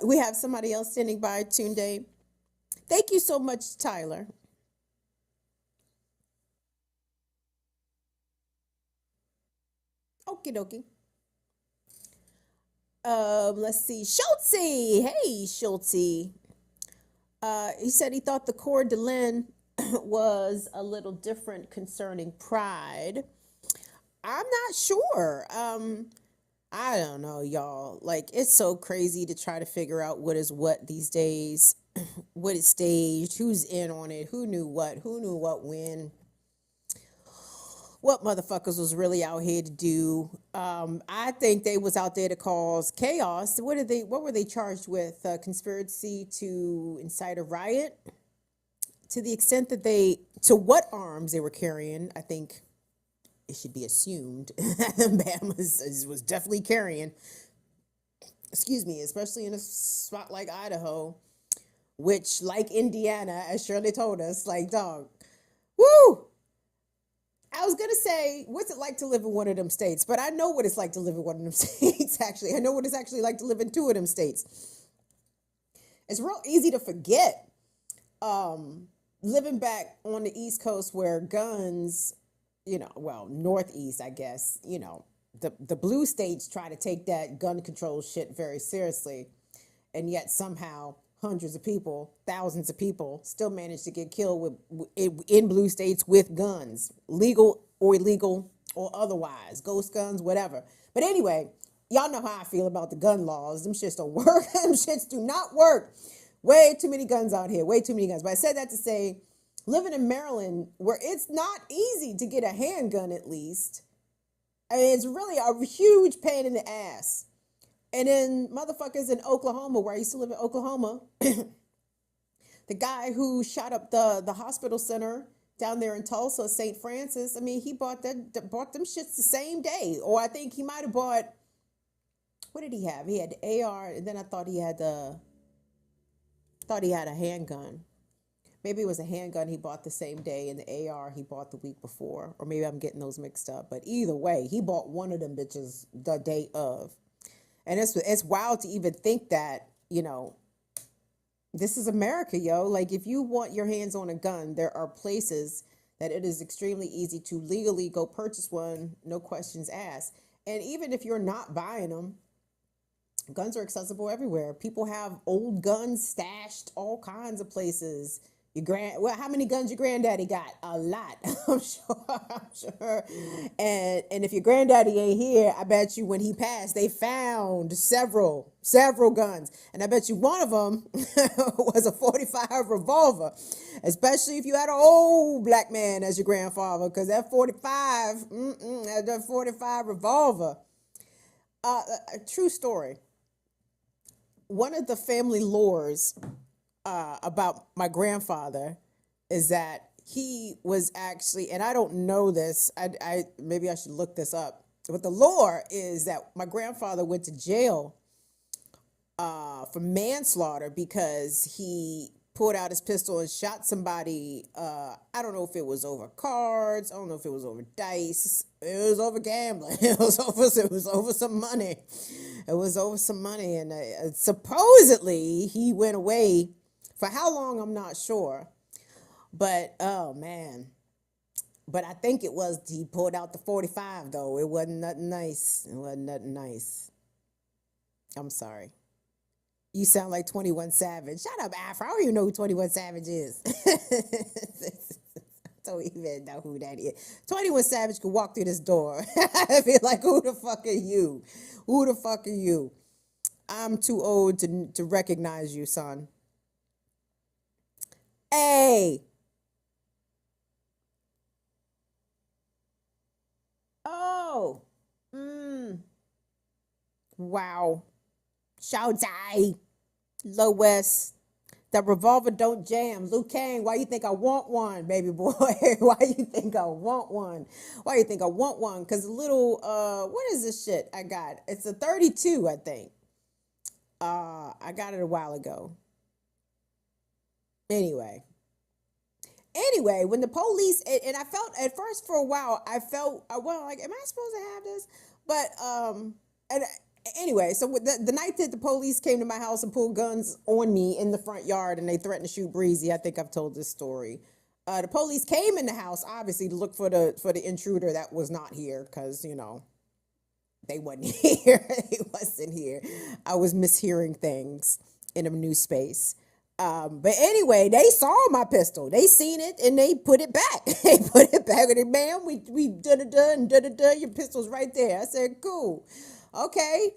We have somebody else standing by, Tunde. Thank you so much, Tyler. Okie dokie. Let's see. Schultze. Hey, Schultze. He said he thought the Coeur d'Alene was a little different concerning pride. I'm not sure. I don't know, y'all. Like, it's so crazy to try to figure out what is what these days. What is staged, who's in on it, who knew what when. What motherfuckers was really out here to do. I think they was out there to cause chaos. What were they charged with? Conspiracy to incite a riot? To the extent that to what arms they were carrying, I think it should be assumed Bam was definitely carrying, especially in a spot like Idaho, which, like Indiana, as Shirley told us, like, dog, woo! I was going to say, what's it like to live in one of them states? But I know what it's like to live in one of them states, actually. I know what it's actually like to live in two of them states. It's real easy to forget. Living back on the East Coast where guns, Northeast, I guess, the blue states try to take that gun control shit very seriously. And yet somehow hundreds of people, thousands of people still manage to get killed in blue states with guns, legal or illegal or otherwise, ghost guns, whatever. But anyway, y'all know how I feel about the gun laws. Them shits don't work. Them shits do not work. Way too many guns out here. Way too many guns. But I said that to say, living in Maryland, where it's not easy to get a handgun at least, I mean, it's really a huge pain in the ass. And then motherfuckers in Oklahoma, where I used to live in Oklahoma, the guy who shot up the hospital center down there in Tulsa, St. Francis, I mean, he bought them shits the same day. Or I think he might have bought, what did he have? He had the AR, and then I thought he had a handgun. Maybe it was a handgun he bought the same day, and the AR he bought the week before. Or maybe I'm getting those mixed up. But either way, he bought one of them bitches the day of. And it's wild to even think that, this is America, yo. Like, if you want your hands on a gun, there are places that it is extremely easy to legally go purchase one, no questions asked. And even if you're not buying them, guns are accessible everywhere. People have old guns stashed all kinds of places. How many guns your granddaddy got? A lot, I'm sure. And if your granddaddy ain't here, I bet you when he passed, they found several guns. And I bet you one of them was a 45 revolver, especially if you had an old black man as your grandfather, because that 45 revolver. A true story. One of the family lores about my grandfather is that he was actually, and I don't know this, I maybe I should look this up, but the lore is that my grandfather went to jail for manslaughter because he pulled out his pistol and shot somebody. I don't know if it was over cards, I don't know if it was over dice, it was over gambling, it was over some money. It was over some money, and supposedly he went away. For how long, I'm not sure. But, oh, man. But I think it was, he pulled out the 45, though. It wasn't nothing nice. I'm sorry. You sound like 21 Savage. Shut up, Afro. I don't even know who 21 Savage is. I don't even know who that is. 21 Savage could walk through this door. I'd be like, who the fuck are you? Who the fuck are you? I'm too old to recognize you, son. Hey. Oh. Wow. Shoutai. Low West. That revolver don't jam. Luke Kane, why you think I want one, baby boy? Why you think I want one? Because a little, what is this shit I got? It's a 32, I think. I got it a while ago. Anyway, when the police, and I felt at first for a while, like, am I supposed to have this? But, anyway, so the night that the police came to my house and pulled guns on me in the front yard and they threatened to shoot Breezy, I think I've told this story. The police came in the house, obviously, to look for the intruder that was not here because, they wasn't here. He wasn't here. I was mishearing things in a new space. But anyway, they saw my pistol. They seen it and they put it back. They put it back with it, man. We da-da-da and da-da-da. Your pistol's right there. I said, cool. Okay.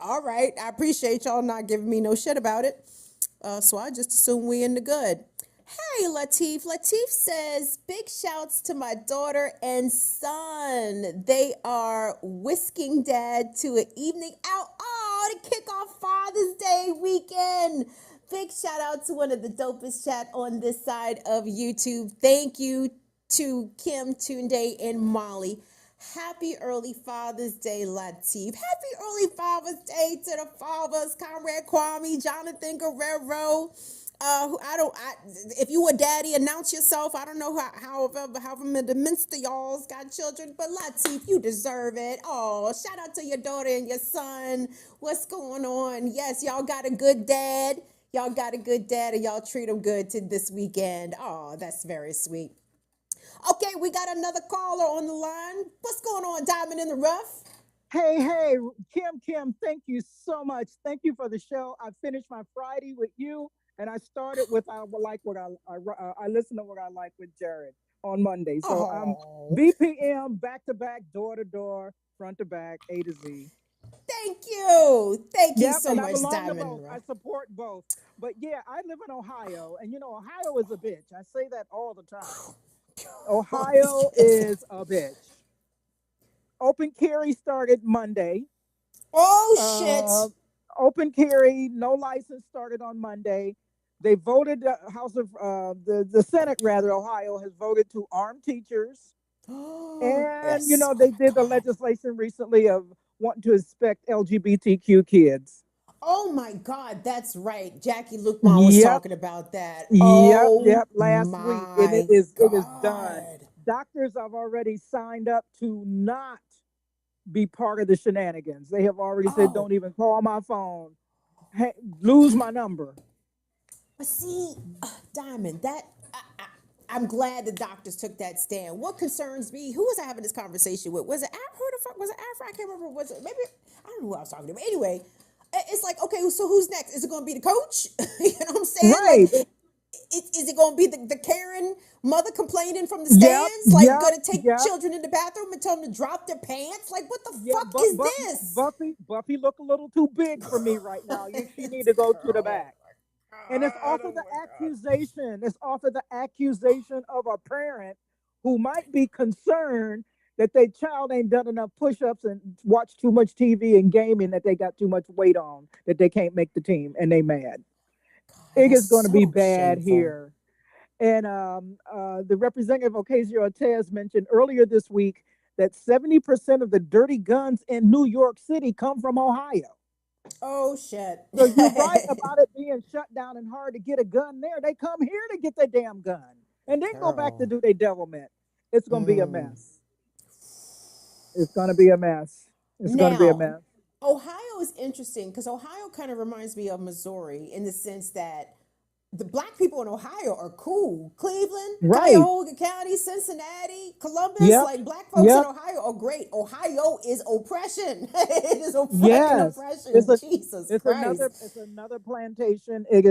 All right. I appreciate y'all not giving me no shit about it. So I just assume we in the good. Hey, Latif. Latif says, big shouts to my daughter and son. They are whisking dad to an evening out. Oh, to kick off Father's Day weekend. Big shout out to one of the dopest chat on this side of YouTube. Thank you to Kim, Tunde, and Molly. Happy early Father's Day, Latif. Happy early Father's Day to the fathers, Comrade Kwame, Jonathan Guerrero, If you a daddy, announce yourself. I don't know however many Minster y'all's got children, but Latif, you deserve it. Oh, shout out to your daughter and your son. What's going on? Yes, y'all got a good dad. Y'all got a good dad, and y'all treat him good to this weekend. Oh, that's very sweet. Okay, we got another caller on the line. What's going on, Diamond in the Rough? Hey, Kim, thank you so much. Thank you for the show. I finished my Friday with you, and I started with I listened to what I like with Jared on Monday. So I'm BPM, back to back, door to door, front to back, A to Z. Thank you so and much, I belong to Diamond. both. I support both. But yeah, I live in Ohio, and Ohio is a bitch. I say that all the time. Ohio is a bitch. Open carry started Monday. Oh, shit. Open carry, no license started on Monday. They voted the Senate, rather, Ohio has voted to arm teachers. And, yes. they did the legislation recently of wanting to inspect LGBTQ kids. Oh my God, that's right. Jackie Lukman was talking about that. Yep, last week. And it is done. God. Doctors have already signed up to not be part of the shenanigans. They have already said, don't even call my phone. Hey, lose my number. But see, Diamond, I'm glad the doctors took that stand. What concerns me, who was I having this conversation with? Was it Afro? I can't remember. Was it maybe, I don't know who I was talking to. But anyway, it's like, okay, so who's next? Is it going to be the coach? You know what I'm saying? Right. Like, is it going to be the Karen mother complaining from the stands? Going to take children in the bathroom and tell them to drop their pants? Like, what the fuck is this? Buffy look a little too big for me right now. She need to go to the back. And it's off of the accusation. It's off of the accusation of a parent who might be concerned that their child ain't done enough push-ups and watched too much TV and gaming, that they got too much weight on, that they can't make the team, and they mad. It is going to be bad here. And the representative Ocasio-Cortez mentioned earlier this week that 70% of the dirty guns in New York City come from Ohio. Oh, shit. So you're right about it being shut down and hard to get a gun there. They come here to get their damn gun and then go back to do their devilment. It's going to be a mess. It's going to be a mess. Ohio is interesting because Ohio kind of reminds me of Missouri in the sense that the black people in Ohio are cool. Cleveland, Cuyahoga County, Cincinnati, Columbus, like black folks in Ohio are great. Ohio is oppression. It is oppression. Jesus Christ. It's another plantation. It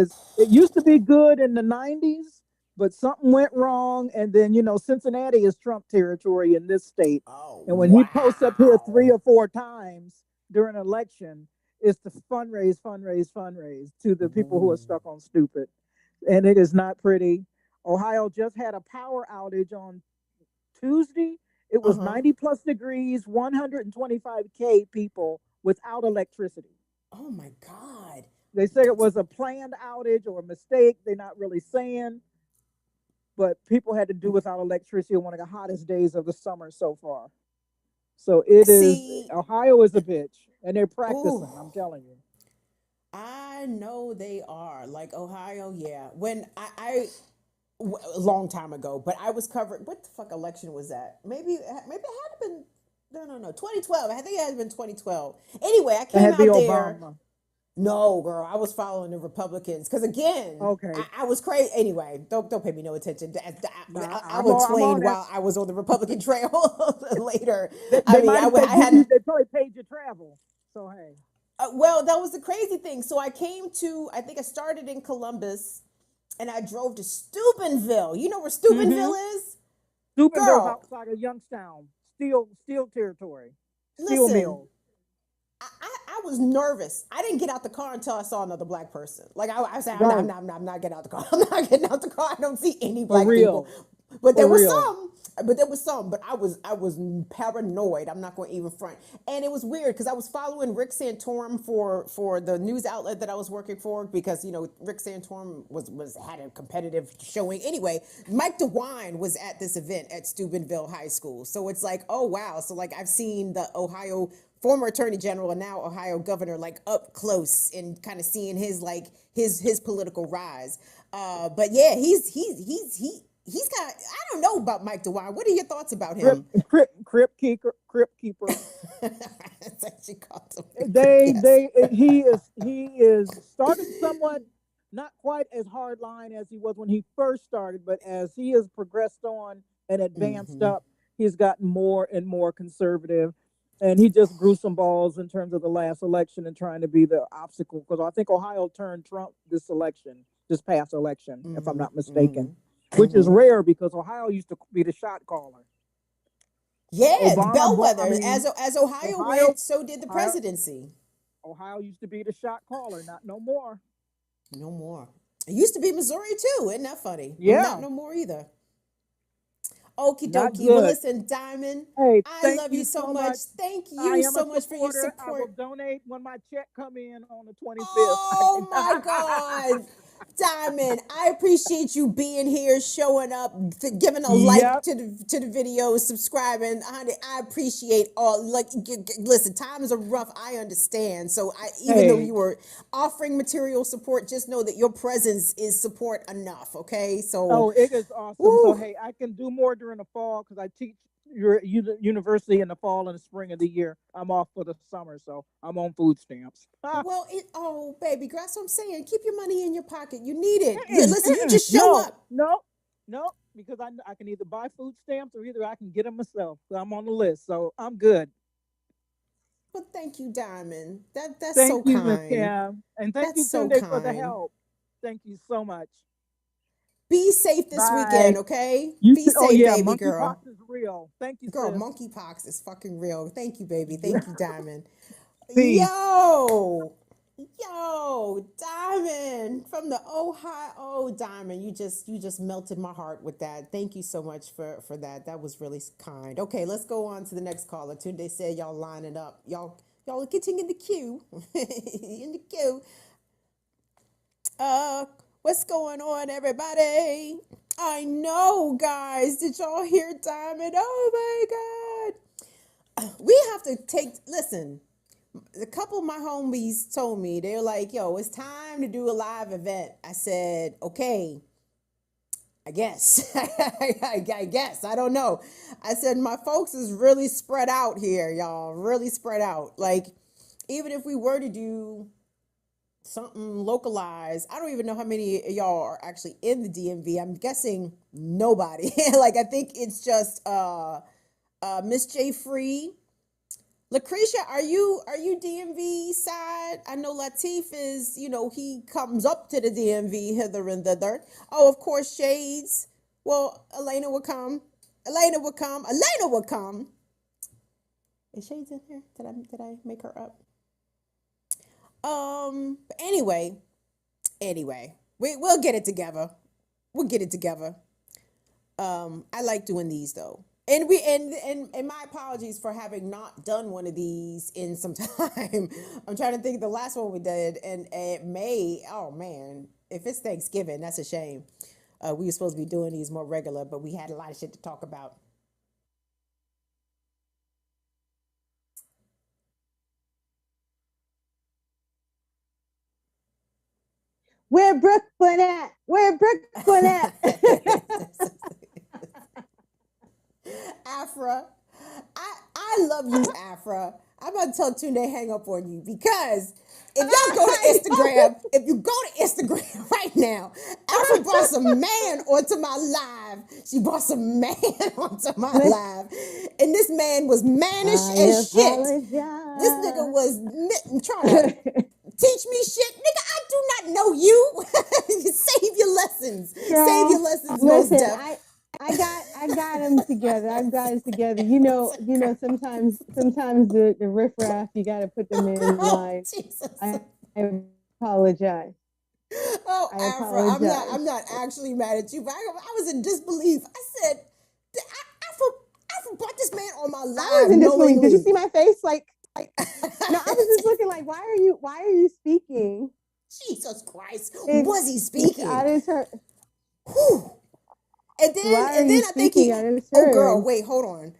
used to be good in the 90s, but something went wrong. And then, Cincinnati is Trump territory in this state. And when he posts up here 3 or 4 times during an election, it's to fundraise to the people who are stuck on stupid. And it is not pretty. Ohio just had a power outage on Tuesday. It was 90 plus degrees, 125K people without electricity. Oh my God. They say it was a planned outage or a mistake. They're not really saying, but people had to do without electricity on one of the hottest days of the summer so far. So Ohio is a bitch, and they're practicing, I'm telling you. I know they are. Like Ohio, yeah. When a long time ago, but I was covering, what the fuck election was that? Maybe it had been, no, 2012. I think it had been 2012. Anyway, I came out there. Obama. No, girl, I was following the Republicans because again, I was crazy. Anyway, don't pay me no attention. I will explain while I was on the Republican trail later. They probably paid your travel. So hey. Well, that was the crazy thing. So I think I started in Columbus, and I drove to Steubenville. You know where Steubenville is? Steubenville's outside of Youngstown, steel territory, steel mill. I was nervous. I didn't get out the car until I saw another black person. Like I said, I'm not getting out the car. I'm not getting out the car. I don't see any black people. But there For was real. some. But I was paranoid. I'm not going to even front. And it was weird because I was following Rick Santorum for the news outlet that I was working for because Rick Santorum had a competitive showing. Anyway, Mike DeWine was at this event at Steubenville High School. So it's like, oh wow. So like I've seen the Ohio former Attorney General and now Ohio Governor like up close and kind of seeing his political rise. But yeah, he's got, I don't know about Mike DeWine. What are your thoughts about him? Crypt keeper. That's actually called him. He is started somewhat not quite as hard line as he was when he first started, but as he has progressed on and advanced up, he's gotten more and more conservative. And he just grew some balls in terms of the last election and trying to be the obstacle, because I think Ohio turned Trump this past election, if I'm not mistaken, which is rare because Ohio used to be the shot caller. Yeah, bellwether. As Ohio went, so did the presidency. Ohio used to be the shot caller, not no more. No more. It used to be Missouri too. Isn't that funny? Yeah. Not no more either. Okie dokie. Well, listen, Diamond, hey, I love you so much. Thank you so much for your support. I will donate when my check come in on the 25th. Oh my God. Diamond, I appreciate you being here, showing up, giving a like to the video, subscribing. Honey, I appreciate listen, times are rough. I understand. So even though you were offering material support, just know that your presence is support enough. Okay. So it is awesome. So hey, I can do more during the fall because I teach your university in the fall and the spring of the year. I'm off for the summer, so I'm on food stamps. Well, baby girl, that's what I'm saying. Keep your money in your pocket. You need it. Listen, you just show up. No, because I can either buy food stamps or either I can get them myself. So I'm on the list, so I'm good. Well, thank you, Diamond. That's thank so you, kind. Yeah, and thank you, Tunde, for the help. Thank you so much. Be safe this weekend, okay? Be safe, baby girl. Monkeypox is real. Thank you, girl. Sis. Monkeypox is fucking real. Thank you, baby. Thank you, Diamond. Peace. Yo, Diamond from the Ohio. Diamond, you just melted my heart with that. Thank you so much for that. That was really kind. Okay, let's go on to the next caller. Tunde said y'all lining up. Y'all are getting in the queue. In the queue. What's going on, everybody? I know, guys. Did y'all hear Diamond? Oh my God. We have to listen. A couple of my homies told me, they're like, yo, it's time to do a live event. I said, okay, I guess. I guess. I don't know. I said, my folks is really spread out here, y'all. Really spread out. Like, even if we were to do something localized, I don't even know how many of y'all are actually in the DMV. I'm guessing nobody. Like, I think it's just Miss J Free. Lucretia, are you DMV side? I know Latif is, he comes up to the DMV hither and thither. Oh, of course, Shades. Well, Elena would come. Elena would come. Is Shades in here? Did I make her up? Anyway, we'll get it together. I like doing these though. And my apologies for having not done one of these in some time. I'm trying to think of the last one we did, and May. Oh man, if it's Thanksgiving, that's a shame. We were supposed to be doing these more regular, but we had a lot of shit to talk about. Where Brooklyn at? Afra, I love you, Afra. I'm about to tell Tunde hang up on you because if y'all go to Instagram right now, Afra brought some man onto my live. She brought some man onto my live, and this man was mannish as shit. This nigga was trying to teach me shit. Nigga, I do not know you. Save your lessons. Girl, save your lessons, listen, most deaf. I got them together. I've got it together. You know. Sometimes the riffraff, you got to put them in line. Jesus. I apologize. Oh, I Afra, apologize. I'm not actually mad at you, but I was in disbelief. I said, Afra brought this man on my I live was in disbelief. Did you knowingly. see my face? Like, no, I was just looking like, why are you speaking? Jesus Christ, It's was he speaking? out of turn. Whew. And Why are then you I think he. speaking out of Oh, girl, turn? wait, hold on.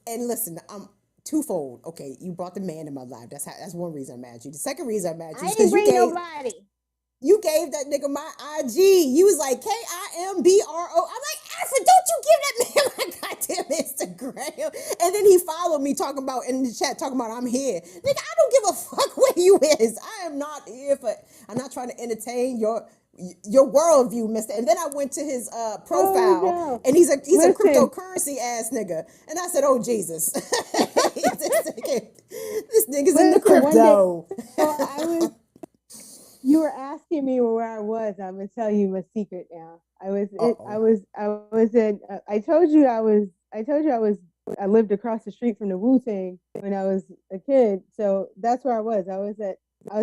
And listen, I'm twofold. Okay, you brought the man in my life. That's one reason I'm mad at you. The second reason I'm mad at you I is ain't because bring nobody. you gave that nigga my IG. You was like KIMBRO. I'm like, Afra, don't you give that man my goddamn Instagram. And then he followed me talking about in the chat, talking about I'm here. Nigga, I don't give a fuck where you is. I am not here for, I'm not trying to entertain your worldview, mister. And then I went to his profile no. and he's a Listen. cryptocurrency ass nigga. And I said, oh Jesus. this nigga's in the Listen, one day, crypto. you were asking me where I was. I'm gonna tell you a secret now. I lived across the street from the Wu-Tang when I was a kid. So that's where I was. I was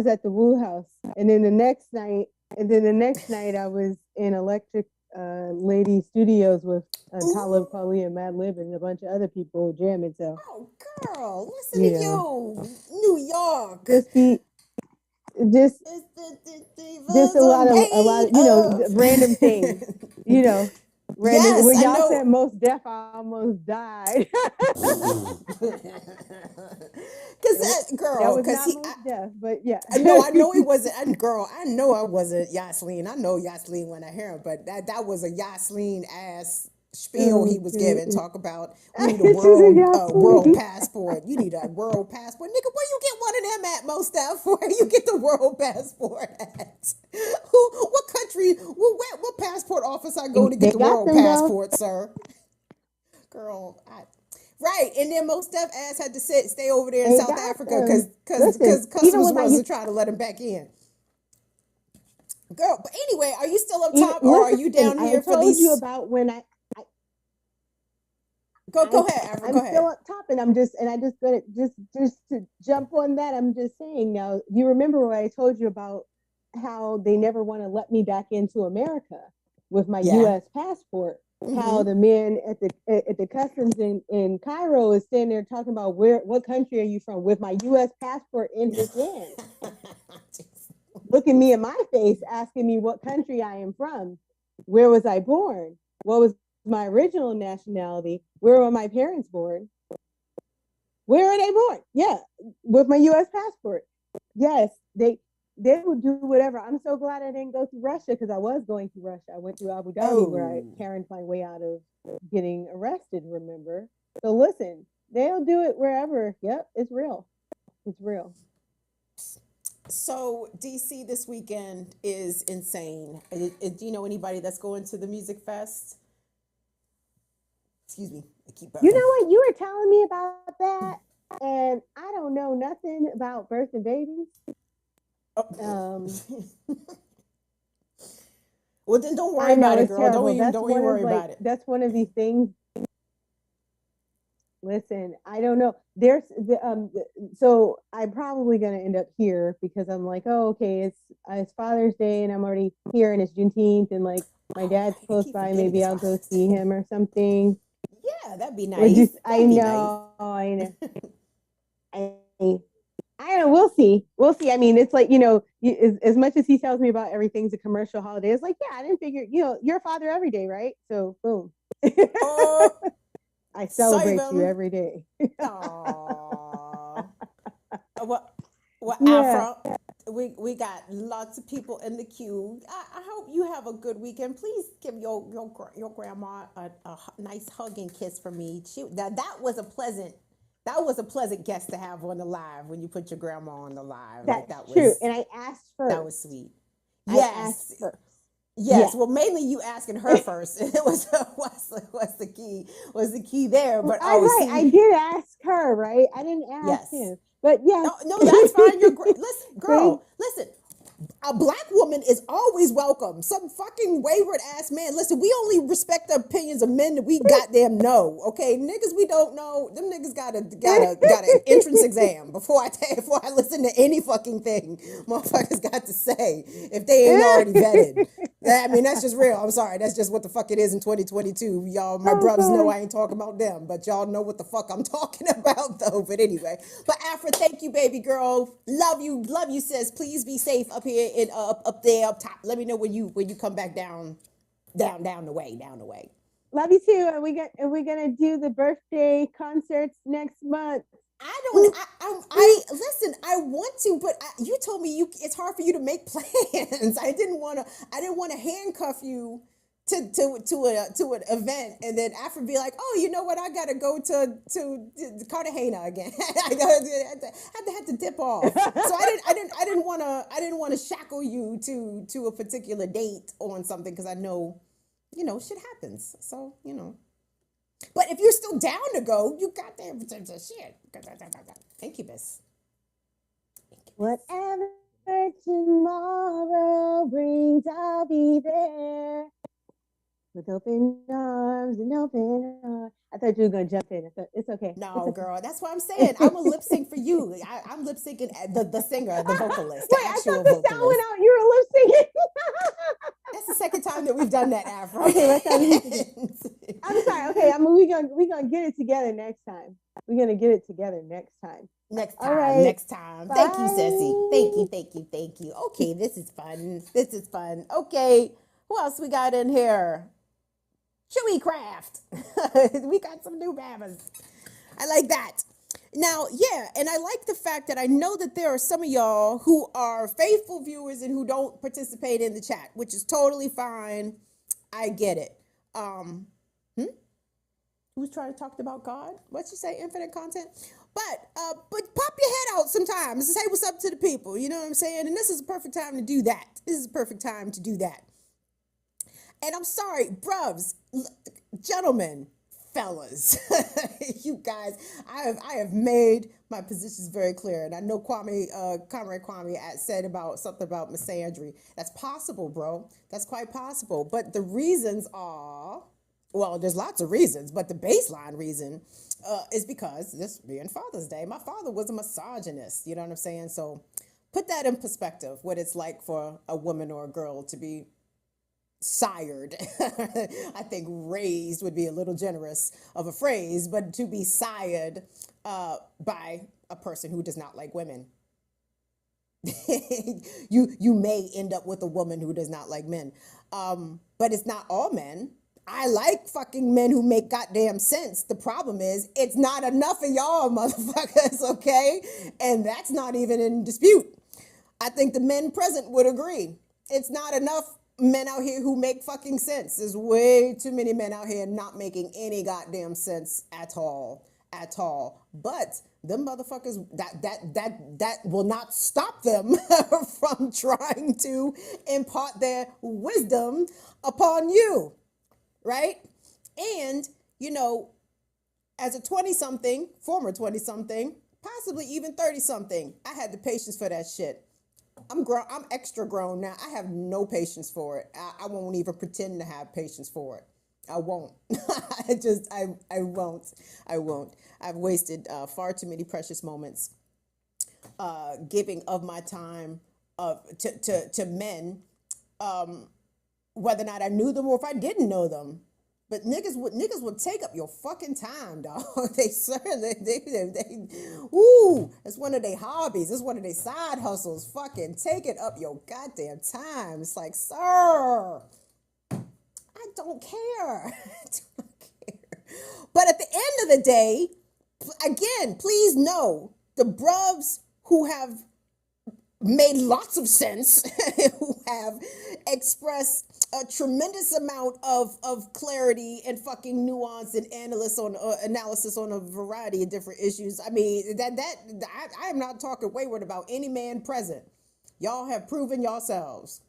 at the Wu House. And then the next night I was in Electric Lady Studios with Talib Kweli and Madlib and a bunch of other people jamming. So oh girl, listen to you. New York. Just a lot of random things, random. Yes, when I y'all know. said most deaf, I almost died. Because girl, that was because not most deaf, but yeah. I know it wasn't. I know I wasn't Yaslin. I know Yaslin when I hear him, but that was a Yaslin ass spiel he was giving. Talk about we need a world passport. You need a world passport, nigga. Where you get one of them at, most stuff? Where you get the world passport at? What country? What passport office I go to get the world passport, sir? Girl, right, and then most stuff ass had to stay over there in South Africa because customs wasn't trying to let him back in. Girl, but anyway, are you still up top or are you down here for these? I told you about when I go ahead, Afra, go ahead. I'm still up top, and I just gonna just to jump on that. I'm just saying now. You remember what I told you about how they never want to let me back into America with my U.S. passport? How the man at the customs in Cairo is standing there talking about what country are you from with my U.S. passport in his hand, looking me in my face, asking me what country I am from, where was I born, what was my original nationality, where were my parents born, where are they born? Yeah, with my U.S. passport. Yes, they would do whatever. I'm so glad I didn't go to Russia because I was going to Russia. I went to Abu Dhabi where I carried my way out of getting arrested, remember? So listen, they'll do it wherever. Yep, it's real. It's real. So DC this weekend is insane. Do you know anybody that's going to the music fest? Excuse me, I keep burping. You know what? You were telling me about that, and I don't know nothing about birth and babies. Well, then don't worry about it, girl. Terrible. Don't even worry about it. That's one of these things. Listen, I don't know. There's so I'm probably gonna end up here because I'm like, oh, okay, it's Father's Day and I'm already here and it's Juneteenth and like my dad's close by. Maybe I'll go see him or something. Yeah, that'd be nice. I know. I don't know. We'll see. I mean, it's like, as much as he tells me about everything's a commercial holiday, it's like, yeah, I didn't figure, you're a father every day, right? So boom. I celebrate you every day. Well, yeah. Afra, we got lots of people in the queue. I hope you have a good weekend. Please give your grandma a nice hug and kiss from me. That was a pleasant guest to have on the live when you put your grandma on the live. That's true. And I asked first. That was sweet. Yes. Yes. Well, mainly you asking her first. It was the key there. But I did ask her, right? I didn't ask him. But yeah. No, that's fine. Listen, girl, listen. A black woman is always always welcome. Some fucking wayward ass man. Listen, we only respect the opinions of men that we goddamn know. Okay, niggas we don't know. Them niggas got an entrance exam before I listen to any fucking thing motherfuckers got to say if they ain't already vetted. I mean, that's just real. I'm sorry. That's just what the fuck it is in 2022. Y'all, my brothers know I ain't talking about them, but y'all know what the fuck I'm talking about though. But anyway, but Afra, thank you, baby girl. Love you, sis. Please be safe up here and up there, up top. Let me know when you come back down the way. Love you too. And we're gonna do the birthday concerts next month. I listen. I want to, but you told me it's hard for you to make plans. I didn't want to handcuff you to an event and then after be like, oh, you know what? I gotta go to Cartagena again. I had to dip off. So I didn't want to shackle you to a particular date on something because I know, shit happens. So But if you're still down to go, you goddamn shit. Thank you, Miss. Whatever tomorrow brings, I'll be there with open arms and open heart. I thought you were gonna jump in. It's okay. No, it's okay. girl, that's what I'm saying. I'm a lip sync for you. I'm lip syncing the singer, the vocalist, the Wait, actual I thought the vocalist. sound went out. You were lip syncing. That's the second time that we've done that, Afro. Okay, let's not need to do. I'm sorry. Okay, we're gonna get it together next time. We're gonna get it together next time. All right. Next time. Bye. Thank you, Sissy. Thank you. Okay, this is fun. Okay, who else we got in here? Chewy Craft. We got some new babbers. I like that. Now, yeah, and I like the fact that I know that there are some of y'all who are faithful viewers and who don't participate in the chat, which is totally fine. I get it. Who's trying to talk about God? What'd you say? Infinite content? But pop your head out sometimes and say what's up to the people. You know what I'm saying? And this is a perfect time to do that. And I'm sorry, bruvs, gentlemen, fellas, you guys, I have made my positions very clear. And I know Comrade Kwame said something about misandry. That's possible, bro. That's quite possible. But the reasons are, well, there's lots of reasons, but the baseline reason is because this being Father's Day, my father was a misogynist. You know what I'm saying? So put that in perspective, what it's like for a woman or a girl to be sired. I think raised would be a little generous of a phrase, but to be sired by a person who does not like women. You may end up with a woman who does not like men. But it's not all men. I like fucking men who make goddamn sense. The problem is it's not enough of y'all motherfuckers, okay? And that's not even in dispute. I think the men present would agree. It's not enough men out here who make fucking sense. There's way too many men out here not making any goddamn sense at all. But them motherfuckers, that will not stop them from trying to impart their wisdom upon you, right? And, as a 20-something, former 20-something, possibly even 30-something, I had the patience for that shit. I'm extra grown now. I have no patience for it. I won't even pretend to have patience for it. I won't. I won't. I've wasted far too many precious moments giving of my time to men, whether or not I knew them or if I didn't know them. But niggas would take up your fucking time, dog. It's one of their hobbies. It's one of their side hustles. Fucking taking up your goddamn time. It's like, sir, I don't care. But at the end of the day, again, please know the bruvs who have made lots of sense, who have expressed a tremendous amount of clarity and fucking nuance and analysis on a variety of different issues. I mean, I am not talking wayward about any man present. Y'all have proven yourselves.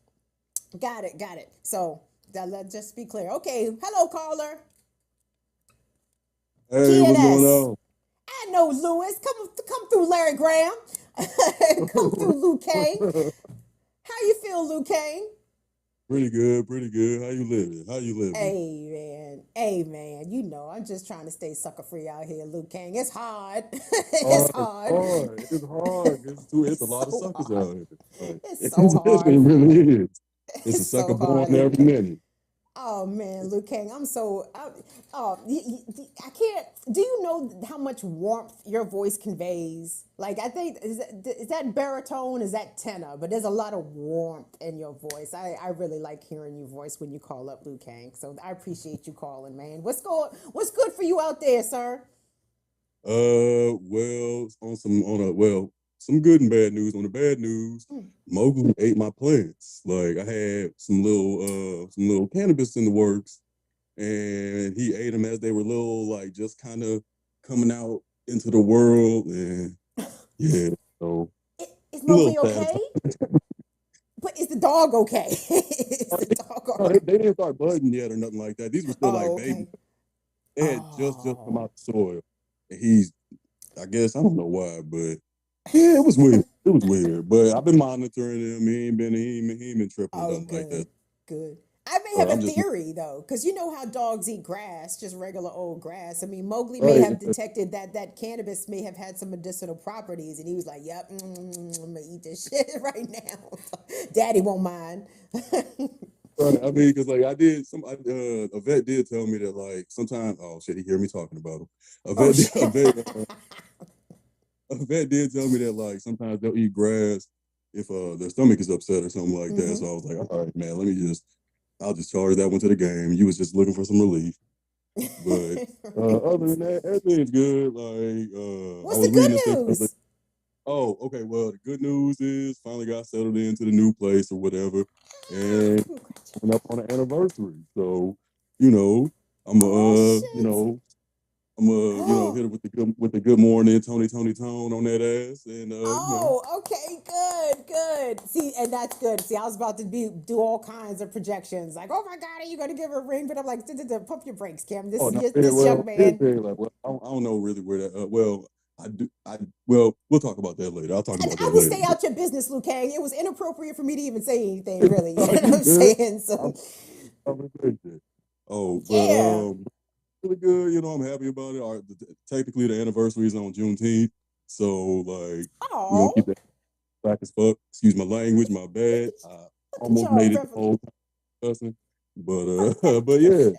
Got it. So let's just be clear. Okay, hello, caller. Hey, what's going on? I know, Lewis. Come through, Larry Graham. Come through, Luke Kane. How you feel, Luke Kane? Pretty good, pretty good. How you living? How you living? Hey man, you know I'm just trying to stay sucker free out here, Luke King. It's hard. Oh, It's it's hard. hard. It's hard. It's a It's lot of so suckers hard. out here. Like, It's it so hard. really is. It's a It's sucker so born hard, Luke every King. minute. Oh man, Luke King, I can't. Do you know how much warmth your voice conveys? Like I think is that baritone? Is that tenor? But there's a lot of warmth in your voice. I really like hearing your voice when you call up, Luke King. So I appreciate you calling, man. What's good for you out there, sir? Well, some good and bad news. On the bad news, Mowgli ate my plants. Like I had some little cannabis in the works, and he ate them as they were little, like just kind of coming out into the world. And yeah, so Is a little Mowgli sad. okay? But is the dog okay? Is the dog all No, right? they didn't start budding yet or nothing like that. These were still like Oh, baby. okay. They had just come Oh. out the soil. And I guess I don't know why, but yeah, it was weird. It was weird. But I've been monitoring him. He ain't been tripping or Oh, nothing like that. good. I may have a I'm just theory though, because you know how dogs eat grass, just regular old grass. I mean, Mowgli may right. have detected that cannabis may have had some medicinal properties, and he was like, "Yep, I'm gonna eat this shit right now. Daddy won't mind." Right. I mean, because like a vet did tell me that like sometimes, oh shit, he hear me talking about him. A Oh vet, shit! a vet did tell me that like sometimes they'll eat grass if their stomach is upset or something like that. So I was like, all right, man, I'll just charge that one to the game. You was just looking for some relief. But other than that, everything's good. Like I What's was the reading this thing. good news? Oh, okay. Well, the good news is finally got settled into the new place or whatever, and coming up on an anniversary. So, you know, I'm Oh you shit! know, hit it with the good morning, Tony Tone on that ass, and Oh, okay, good. See, and that's good. See, I was about to do all kinds of projections, like, oh my God, are you going to give her a ring? But I'm like, pump your brakes, Kim. oh no, This young well, here's man. the thing, like, well, I don't know really where that. Well, well, we'll talk about that later. I'll talk And about I that will later. stay out your business, Luke Kang. It was inappropriate for me to even say anything, really. You know what You I'm good? saying? So, I'm good. Oh, but yeah. really good. You know, I'm happy about it. Technically, the anniversary is on Juneteenth, so like we're gonna keep Oh, that back as fuck. Excuse my language, my bad. I look at almost y'all made it the revel. whole time cussing, but but Very, yeah,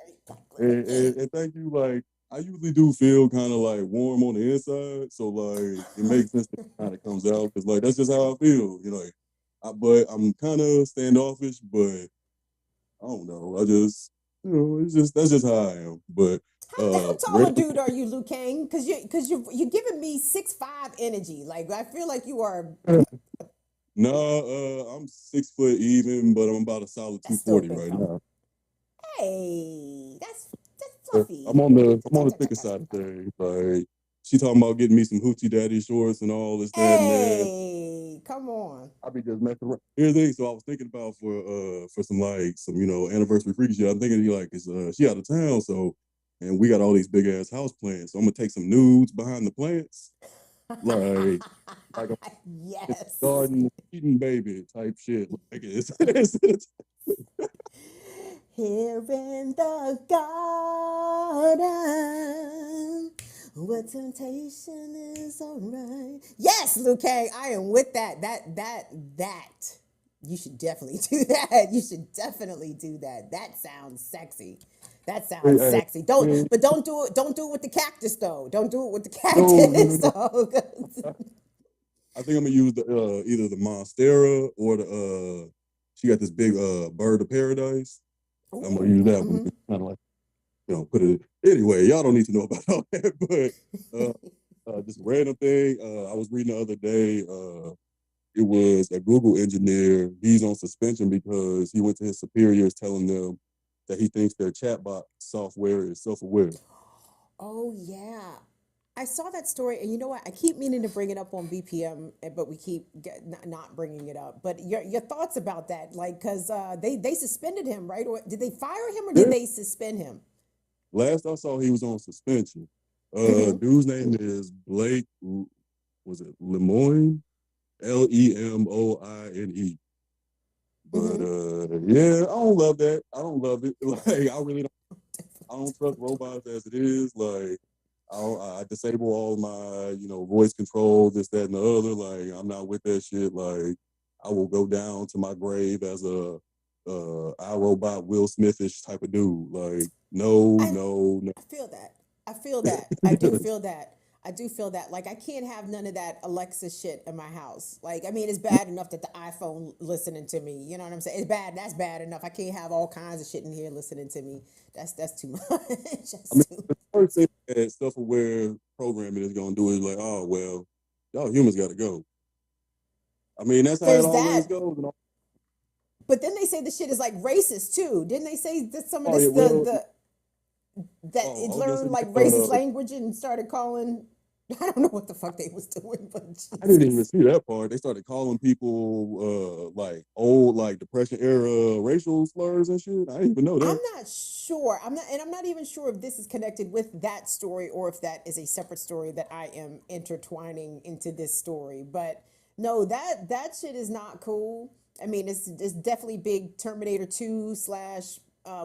very good. and thank you. Like I usually do feel kind of like warm on the inside, so like it makes sense that it kind of comes out because like that's just how I feel. You know, like, but I'm kind of standoffish, but I don't know. I just it's just that's just how I am. But How tall a random dude are you, Luke Kang? You're giving me 6'5" energy. Like I feel like you are. No, I'm 6 foot even, but I'm about a solid That's still a 240 big right fella. now. Hey, that's fluffy. I'm on the thicker side of things. Like she talking about getting me some hoochie daddy shorts and all this, that, and that. Hey, come on. I be just messing around. Here's the thing. So I was thinking about for some anniversary freaky shit. I'm thinking like it's she out of town, so and we got all these big ass house plants. So I'm gonna take some nudes behind the plants, like a Yes. garden eating baby type shit. Like it's Here in the garden, what temptation is alright. Yes, Luke Kang, I am with that. That. You should definitely do that. You should definitely do that. That sounds sexy. That sounds hey, sexy. Don't do it. Don't do it with the cactus though. Don't do it with the no. cactus. though. I think I'm gonna use the either the Monstera or the she got this big bird of paradise. I'm gonna use Ooh, that one. Kind of like put it anyway. Y'all don't need to know about all that, but just a random thing. I was reading the other day. It was a Google engineer. He's on suspension because he went to his superiors telling them that he thinks their chatbot software is self-aware. Oh yeah. I saw that story, and you know what? I keep meaning to bring it up on BPM, but we keep not bringing it up. But your thoughts about that, like, because they suspended him, right? Or did they fire him, or did Yeah. they suspend him? Last I saw, he was on suspension. Mhm. Dude's name is Blake. Was it Lemoine? Lemoine. But yeah, I don't love that. I don't love it. Like I really don't. I don't trust robots as it is. Like I disable all my, voice control, this, that, and the other. Like I'm not with that shit. Like I will go down to my grave as a iRobot Will Smithish type of dude. Like no. I feel that. I feel that. I do feel that. I do feel that. Like I can't have none of that Alexa shit in my house. Like I mean, it's bad enough that the iPhone listening to me. You know what I'm saying? It's bad. That's bad enough. I can't have all kinds of shit in here listening to me. That's too much. The first thing that self-aware programming is gonna do is like, oh well, y'all humans got to go. I mean, that's how it There's always that. goes. But then they say the shit is like racist too. Didn't they say that some of this it learned like racist language and started calling? I don't know what the fuck they was doing, but Jesus. I didn't even see that part. They started calling people like old, like Depression era racial slurs and shit. I didn't even know that. I'm not sure. I'm not even sure if this is connected with that story or if that is a separate story that I am intertwining into this story. But no, that shit is not cool. I mean, it's definitely big Terminator 2 /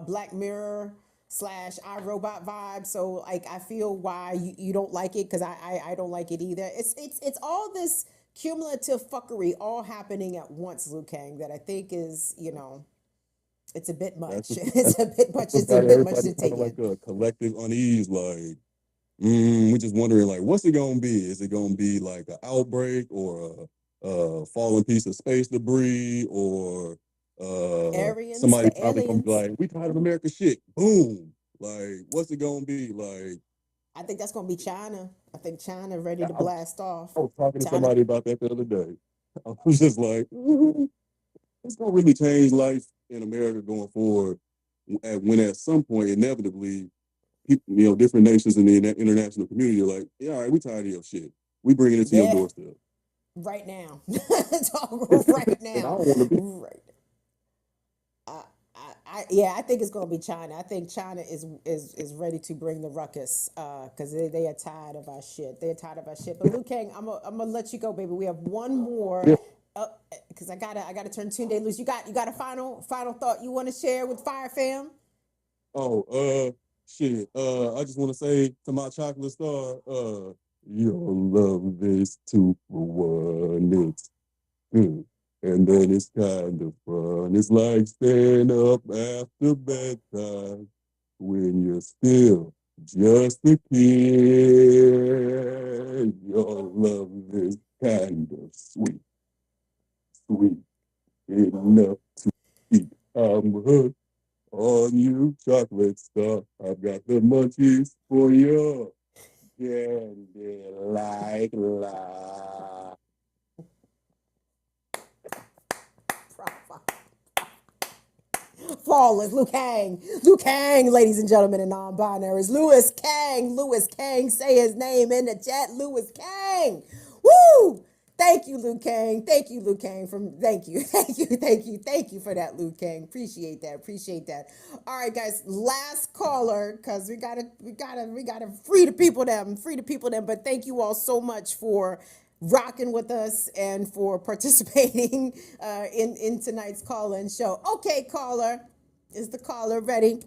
Black Mirror / iRobot vibe. So like I feel why you don't like it, because I don't like it either. It's all this cumulative fuckery all happening at once, Liu Kang, that I think is, it's a bit much. It's a bit much to take in. Like a collective unease, like we're just wondering, like, what's it gonna be? Is it gonna be like an outbreak or a falling piece of space debris, or Aryans, somebody the probably gonna be aliens. like, we tired of American shit. Boom. Like, what's it gonna be? Like, I think that's gonna be China. I think China ready to I blast off. I was talking to China. somebody about that the other day. I was just like, it's gonna really change life in America going forward. When at some point, inevitably, people, different nations in the international community are like, yeah, all right, we tired of your shit. We bringing it to your doorstep right now. Right now. And I don't want to be. Right. I think it's gonna be China. I think China is ready to bring the ruckus, because they are tired of our shit. They're tired of our shit. But Liu Kang, I'm gonna let you go, baby. We have one more, because I gotta turn Tunde loose. You got a final thought you want to share with Fire Fam? Oh, shit. I just want to say to my chocolate star, you'll love this 2 for 1. It's good. And then it's kind of fun. It's like staying up after bedtime when you're still just a kid. Your love is kind of sweet enough to keep. I'm hooked on you, chocolate star. I've got the munchies for you. Candy like la. Flawless, Liu Kang, ladies and gentlemen, and non-binaries. Louis Kang, say his name in the chat. Louis Kang, woo! Thank you, Liu Kang. Thank you for that, Liu Kang. Appreciate that. All right, guys, last caller, because we gotta free the people them. But thank you all so much for rocking with us and for participating in tonight's call-in show. Okay, caller, is the caller ready?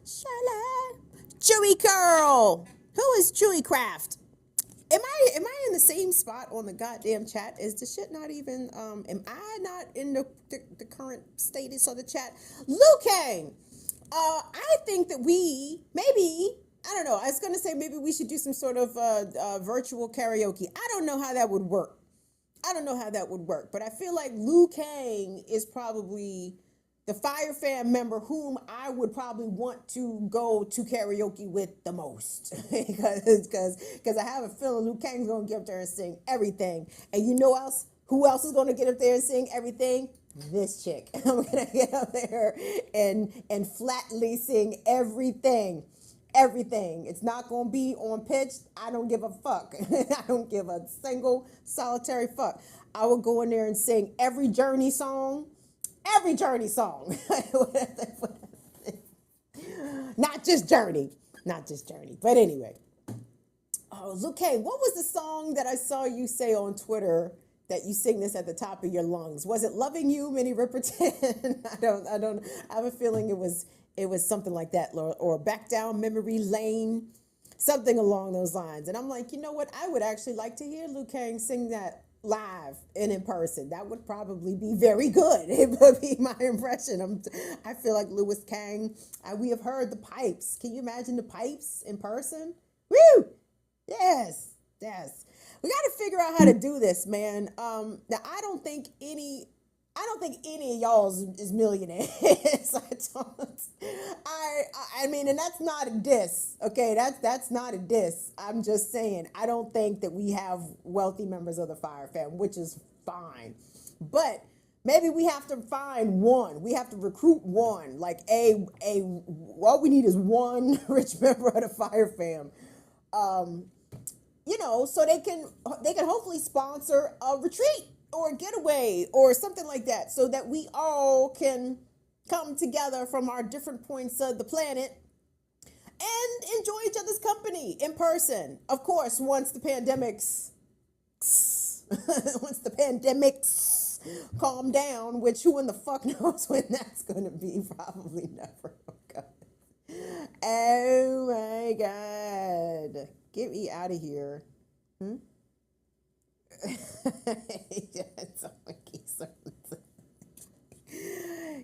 Charlotte, Chewy Girl, who is Chewy Craft? Am I in the same spot on the goddamn chat? Is the shit not even? Am I not in the current status of the chat? Liu Kang, I think that we maybe. I don't know. I was going to say maybe we should do some sort of virtual karaoke. I don't know how that would work. But I feel like Liu Kang is probably the Fire Fam member whom I would probably want to go to karaoke with the most. Because I have a feeling Liu Kang's going to get up there and sing everything. And you know who else is going to get up there and sing everything? This chick. I'm going to get up there and flatly sing everything. It's not going to be on pitch. I don't give a fuck. I don't give a single solitary fuck. I will go in there and sing every Journey song. Not just Journey. But anyway. Oh, Luke, what was the song that I saw you say on Twitter that you sing this at the top of your lungs? Was it Loving You, Minnie Riperton? I have a feeling it was something like that, or Back Down Memory Lane, something along those lines. And I'm like, you know what? I would actually like to hear Liu Kang sing that live and in person. That would probably be very good. It would be my impression. I feel like Louis Kang. We have heard the pipes. Can you imagine the pipes in person? Woo! Yes. We got to figure out how to do this, man. Now I don't think any of y'all is millionaires. I mean, and that's not a diss. Okay, that's not a diss. I'm just saying I don't think that we have wealthy members of the Fire fam, which is fine. But maybe we have to find one. We have to recruit one. Like all we need is one rich member of the Fire fam. So they can hopefully sponsor a retreat or a getaway or something like that, so that we all can come together from our different points of the planet and enjoy each other's company in person. Of course, once the pandemics calm down, which who in the fuck knows when that's going to be? Probably never. Oh my God. Get me out of here.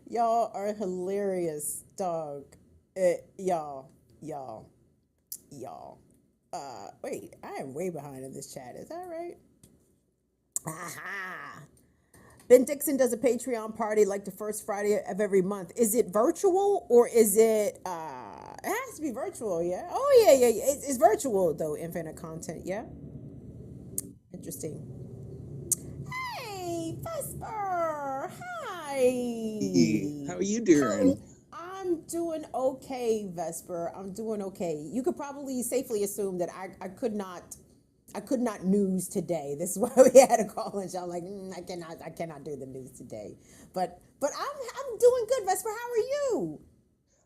Y'all are hilarious, dog. Y'all. Wait, I am way behind in this chat. Is that right? Aha. Ben Dixon does a Patreon party like the first Friday of every month. Is it virtual or is it, it has to be virtual, yeah? Oh, yeah. It's virtual, though, Infinite Content, yeah? Interesting. Hey, Vesper! Hi! How are you doing? I'm doing okay, Vesper. I'm doing okay. You could probably safely assume that I could not news today. This is why we had a call and I'm like, I cannot do the news today. But I'm doing good, Vesper. How are you?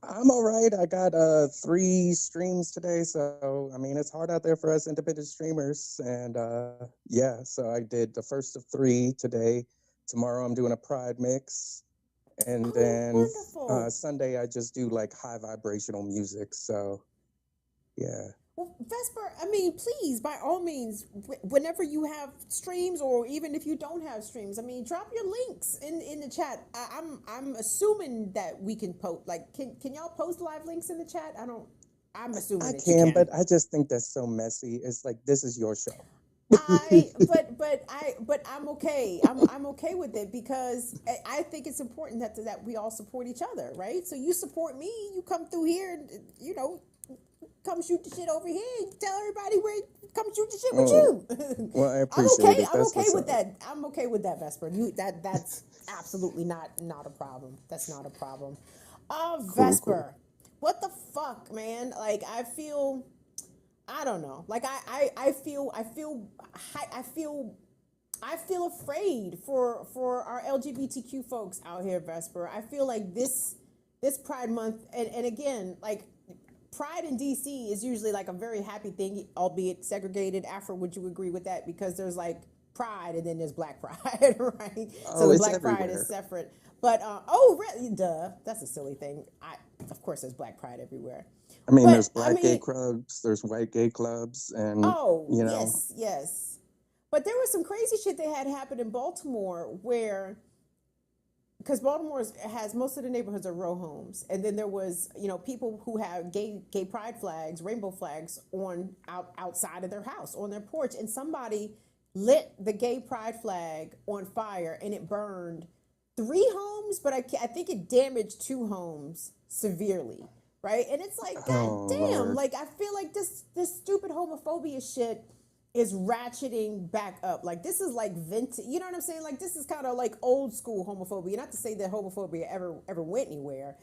I'm all right. I got 3 streams today, so I mean it's hard out there for us independent streamers. And so I did the first of 3 today. Tomorrow I'm doing a Pride mix, and then Sunday I just do like high vibrational music. So yeah. Well, Vesper, I mean, please, by all means, whenever you have streams, or even if you don't have streams, I mean, drop your links in the chat. I'm assuming that we can post. Like, can y'all post live links in the chat? I'm assuming I can, but I just think that's so messy. It's like, this is your show. But I'm okay. I'm okay with it, because I think it's important that we all support each other, right? So you support me, you come through here, and come shoot the shit over here. Tell everybody come shoot the shit with you. Well, I appreciate it. I'm okay with that. I'm okay with that, Vesper. That's absolutely not a problem. That's not a problem. Vesper, cool. What the fuck, man? Like, I don't know. Like, I feel afraid for our LGBTQ folks out here, Vesper. I feel like this Pride Month, and again, like, Pride in DC is usually like a very happy thing, albeit segregated. Afro, would you agree with that? Because there's like Pride and then there's Black Pride, right? So the Black Pride is separate. But duh, that's a silly thing. Of course, there's Black Pride everywhere. I mean, there's gay clubs, there's white gay clubs, and yes. But there was some crazy shit that had happened in Baltimore where, because Baltimore has most of the neighborhoods are row homes, and then there was people who have gay pride flags, rainbow flags outside of their house on their porch, and somebody lit the gay pride flag on fire, and it burned 3 homes, but I think it damaged 2 homes severely, right? And it's like, God damn, Lord. Like, I feel like this stupid homophobia shit is ratcheting back up. Like, this is like vintage, you know what I'm saying? Like, this is kind of like old school homophobia. Not to say that homophobia ever went anywhere,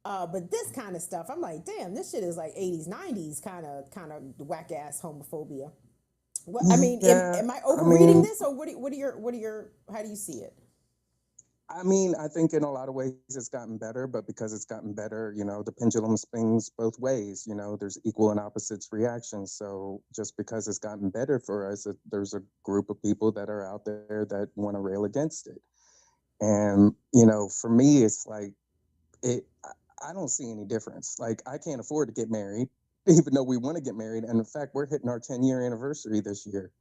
but this kind of stuff, I'm like, damn, this shit is like 80s, 90s kind of whack ass homophobia. What, I mean, am I overreading this, or what are your how do you see it? I mean, I think in a lot of ways it's gotten better, but because it's gotten better, the pendulum swings both ways. There's equal and opposites reactions. So just because it's gotten better for us, there's a group of people that are out there that want to rail against it. And, for me, it's like, I don't see any difference. Like, I can't afford to get married, even though we want to get married. And in fact, we're hitting our 10-year anniversary this year.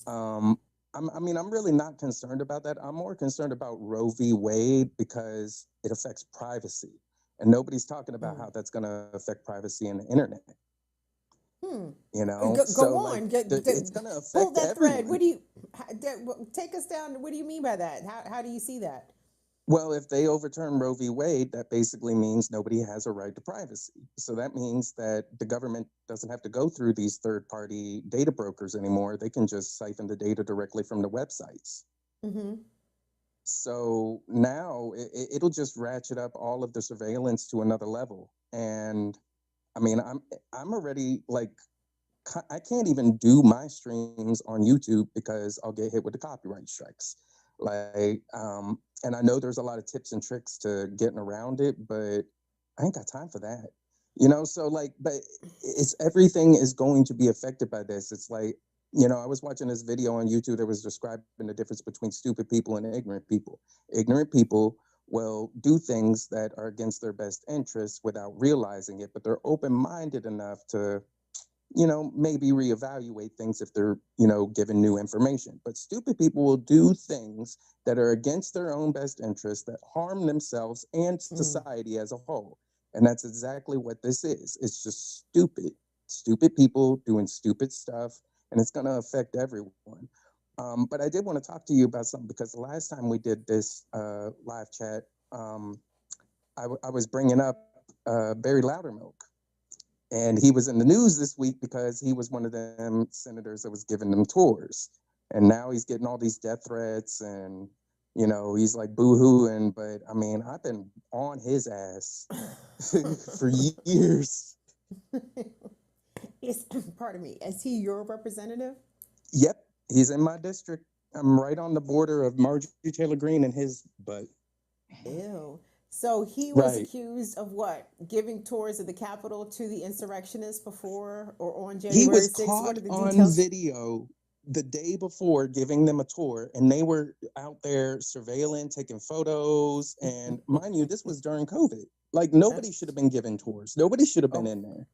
I'm really not concerned about that. I'm more concerned about Roe v. Wade because it affects privacy. And nobody's talking about how that's going to affect privacy in the internet. Go on. It's going to affect pull that thread. everyone. What do you take us down? What do you mean by that? How do you see that? Well, if they overturn Roe v. Wade, that basically means nobody has a right to privacy. So that means that the government doesn't have to go through these third-party data brokers anymore. They can just siphon the data directly from the websites. Mm-hmm. So now it'll just ratchet up all of the surveillance to another level. And I mean, I'm already like, I can't even do my streams on YouTube because I'll get hit with the copyright strikes. And I know there's a lot of tips and tricks to getting around it, but I ain't got time for that. So but it's everything is going to be affected by this. It's like, I was watching this video on YouTube that was describing the difference between stupid people and ignorant people. Ignorant people will do things that are against their best interests without realizing it, but they're open-minded enough to maybe reevaluate things if they're, given new information. But stupid people will do things that are against their own best interests, that harm themselves and society as a whole. And that's exactly what this is. It's just stupid people doing stupid stuff, and it's going to affect everyone. But I did want to talk to you about something, because the last time we did this live chat, I was bringing up Barry Loudermilk. And he was in the news this week because he was one of them senators that was giving them tours. And now he's getting all these death threats and, he's like boo-hooing. But I mean, I've been on his ass for years. Pardon me. Is he your representative? Yep. He's in my district. I'm right on the border of Marjorie Taylor Greene and his butt. Ew. So he was Right. accused of what? Giving tours of the Capitol to the insurrectionists before or on He January was 6th? caught What are the on details? video the day before giving them a tour, and they were out there surveilling, taking photos. And mind you, this was during COVID. Like, nobody should have been giving tours. Nobody should have been in there.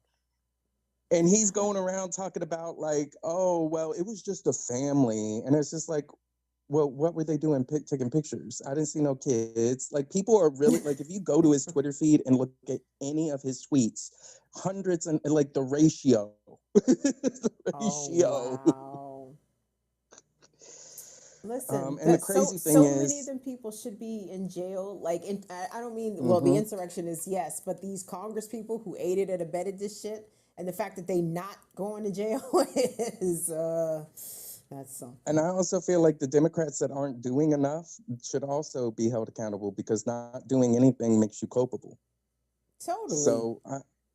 And he's going around talking about like, oh, well, it was just a family. And it's just like, well, what were they doing taking pictures? I didn't see no kids. Like, people are really, like, if you go to his Twitter feed and look at any of his tweets, hundreds and like the ratio. The ratio. Oh, wow. Listen, and the crazy thing so is, many of them people should be in jail. Like, I don't mean, well, the insurrection is yes, but these Congress people who aided and abetted this shit, and the fact that they not going to jail is, that's something. And I also feel like the Democrats that aren't doing enough should also be held accountable, because not doing anything makes you culpable. Totally. So,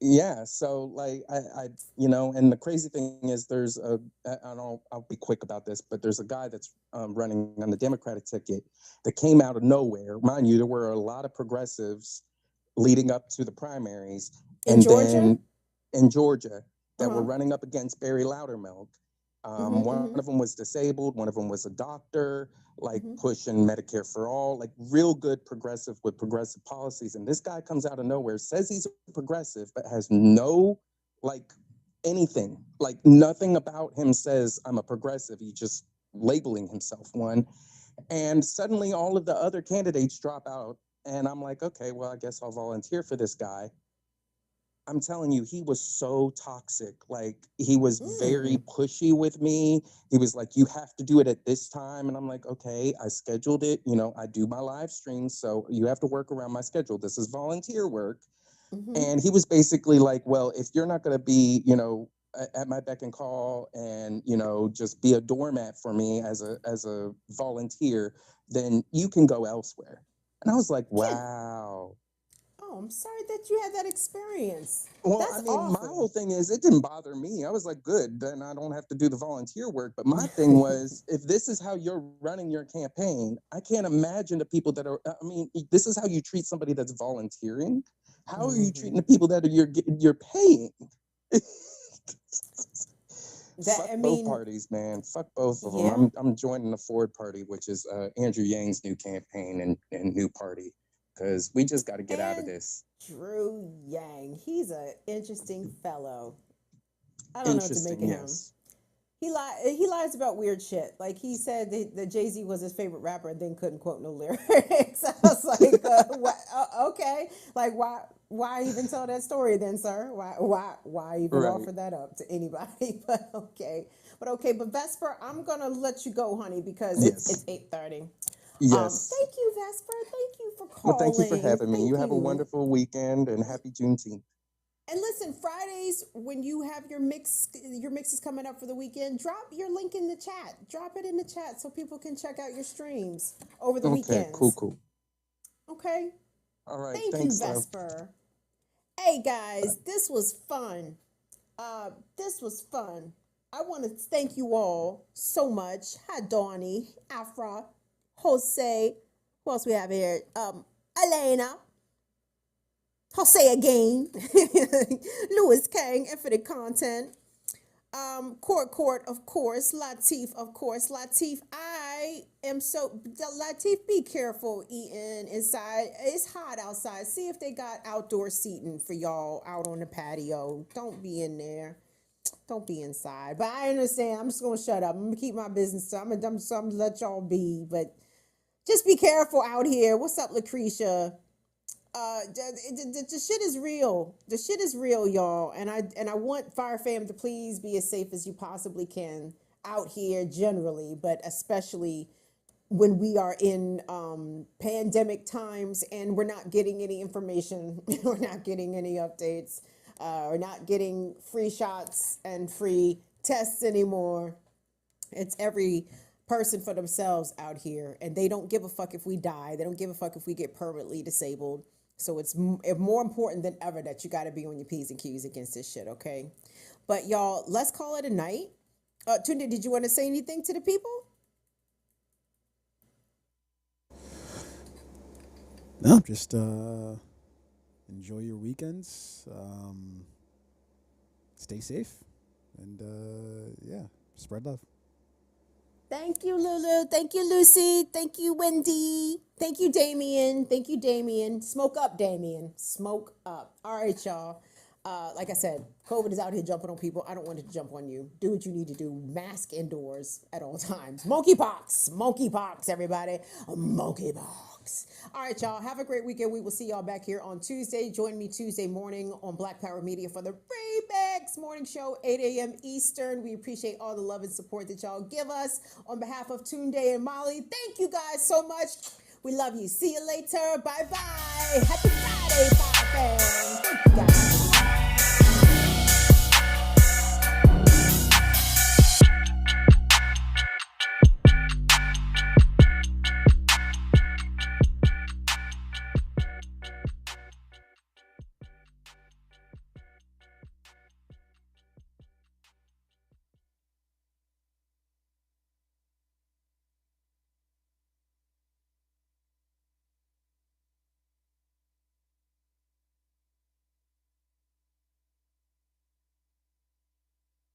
yeah. So, like, I and the crazy thing is, there's I'll be quick about this, but there's a guy that's running on the Democratic ticket that came out of nowhere. Mind you, there were a lot of progressives leading up to the primaries. In Georgia? Then in Georgia that were running up against Barry Loudermilk. One of them was disabled. One of them was a doctor, like pushing Medicare for all, like real good progressive with progressive policies. And this guy comes out of nowhere, says he's a progressive, but has no, like, anything, like nothing about him says I'm a progressive. He's just labeling himself one. And suddenly all of the other candidates drop out. And I'm like, okay, well, I guess I'll volunteer for this guy. I'm telling you, he was so toxic. Like, he was very pushy with me. He was like, you have to do it at this time. And I'm like, okay, I scheduled it. I do my live streams, so you have to work around my schedule. This is volunteer work. And he was basically like, well, if you're not going to be, at my beck and call and, just be a doormat for me as a volunteer, then you can go elsewhere. And I was like, wow. Oh, I'm sorry that you had that experience. Well, That's I mean, my awful. whole thing is it didn't bother me. I was like, good, then I don't have to do the volunteer work. But my thing was, if this is how you're running your campaign, I can't imagine the people that are, I mean, this is how you treat somebody that's volunteering. How are you treating the people that you're paying? Fuck both parties, man. Fuck both of them. Yeah. I'm joining the Ford Party, which is Andrew Yang's new campaign and new party, because we just got to get out of this. Drew Yang, he's an interesting fellow. I don't know what to make of him. He lies about weird shit. Like he said that Jay-Z was his favorite rapper and then couldn't quote no lyrics. I was like, what? Okay, like why even tell that story then, sir? Why even offer that up to anybody? But Vesper, I'm gonna let you go, honey, because it's 8:30. Yes. Thank you, Vesper. Thank you for calling. Well, thank you for having me. You have a wonderful weekend and happy Juneteenth. And listen, Fridays when you have your mixes coming up for the weekend, drop your link in the chat. Drop it in the chat so people can check out your streams over the weekends. Cool. Okay. All right. Thank you, Vesper. Hey guys, this was fun. I want to thank you all so much. Hi, Donnie, Afra, Jose. Who else we have here? Elena. Jose again. Louis Kang, Infinite Content. Court, of course. Latif, of course. Latif, Latif, be careful eating inside. It's hot outside. See if they got outdoor seating for y'all out on the patio. Don't be in there. Don't be inside. But I understand. I'm just going to shut up. I'm going to keep my business. So I'm going to let y'all be. But just be careful out here. What's up, Lucretia? The shit is real. The shit is real, y'all. And I want Fire Fam to please be as safe as you possibly can out here generally, but especially when we are in pandemic times and we're not getting any information, we're not getting any updates, we're not getting free shots and free tests anymore. It's every person for themselves out here, and they don't give a fuck if we die. They don't give a fuck if we get permanently disabled. So it's more important than ever that you got to be on your P's and Q's against this shit, okay? But y'all, let's call it a night. Tunde, did you want to say anything to the people? No, just enjoy your weekends. Stay safe, and spread love. Thank you, Lulu. Thank you, Lucy. Thank you, Wendy. Thank you, Damien. Thank you, Damien. Smoke up, Damien. Smoke up. All right, y'all. Like I said, COVID is out here jumping on people. I don't want it to jump on you. Do what you need to do. Mask indoors at all times. Monkeypox, everybody. Monkeypox. All right, y'all. Have a great weekend. We will see y'all back here on Tuesday. Join me Tuesday morning on Black Power Media for the Remix Morning Show, 8 a.m. Eastern. We appreciate all the love and support that y'all give us. On behalf of Tunde and Molly, thank you guys so much. We love you. See you later. Bye-bye. Happy Friday, Bye.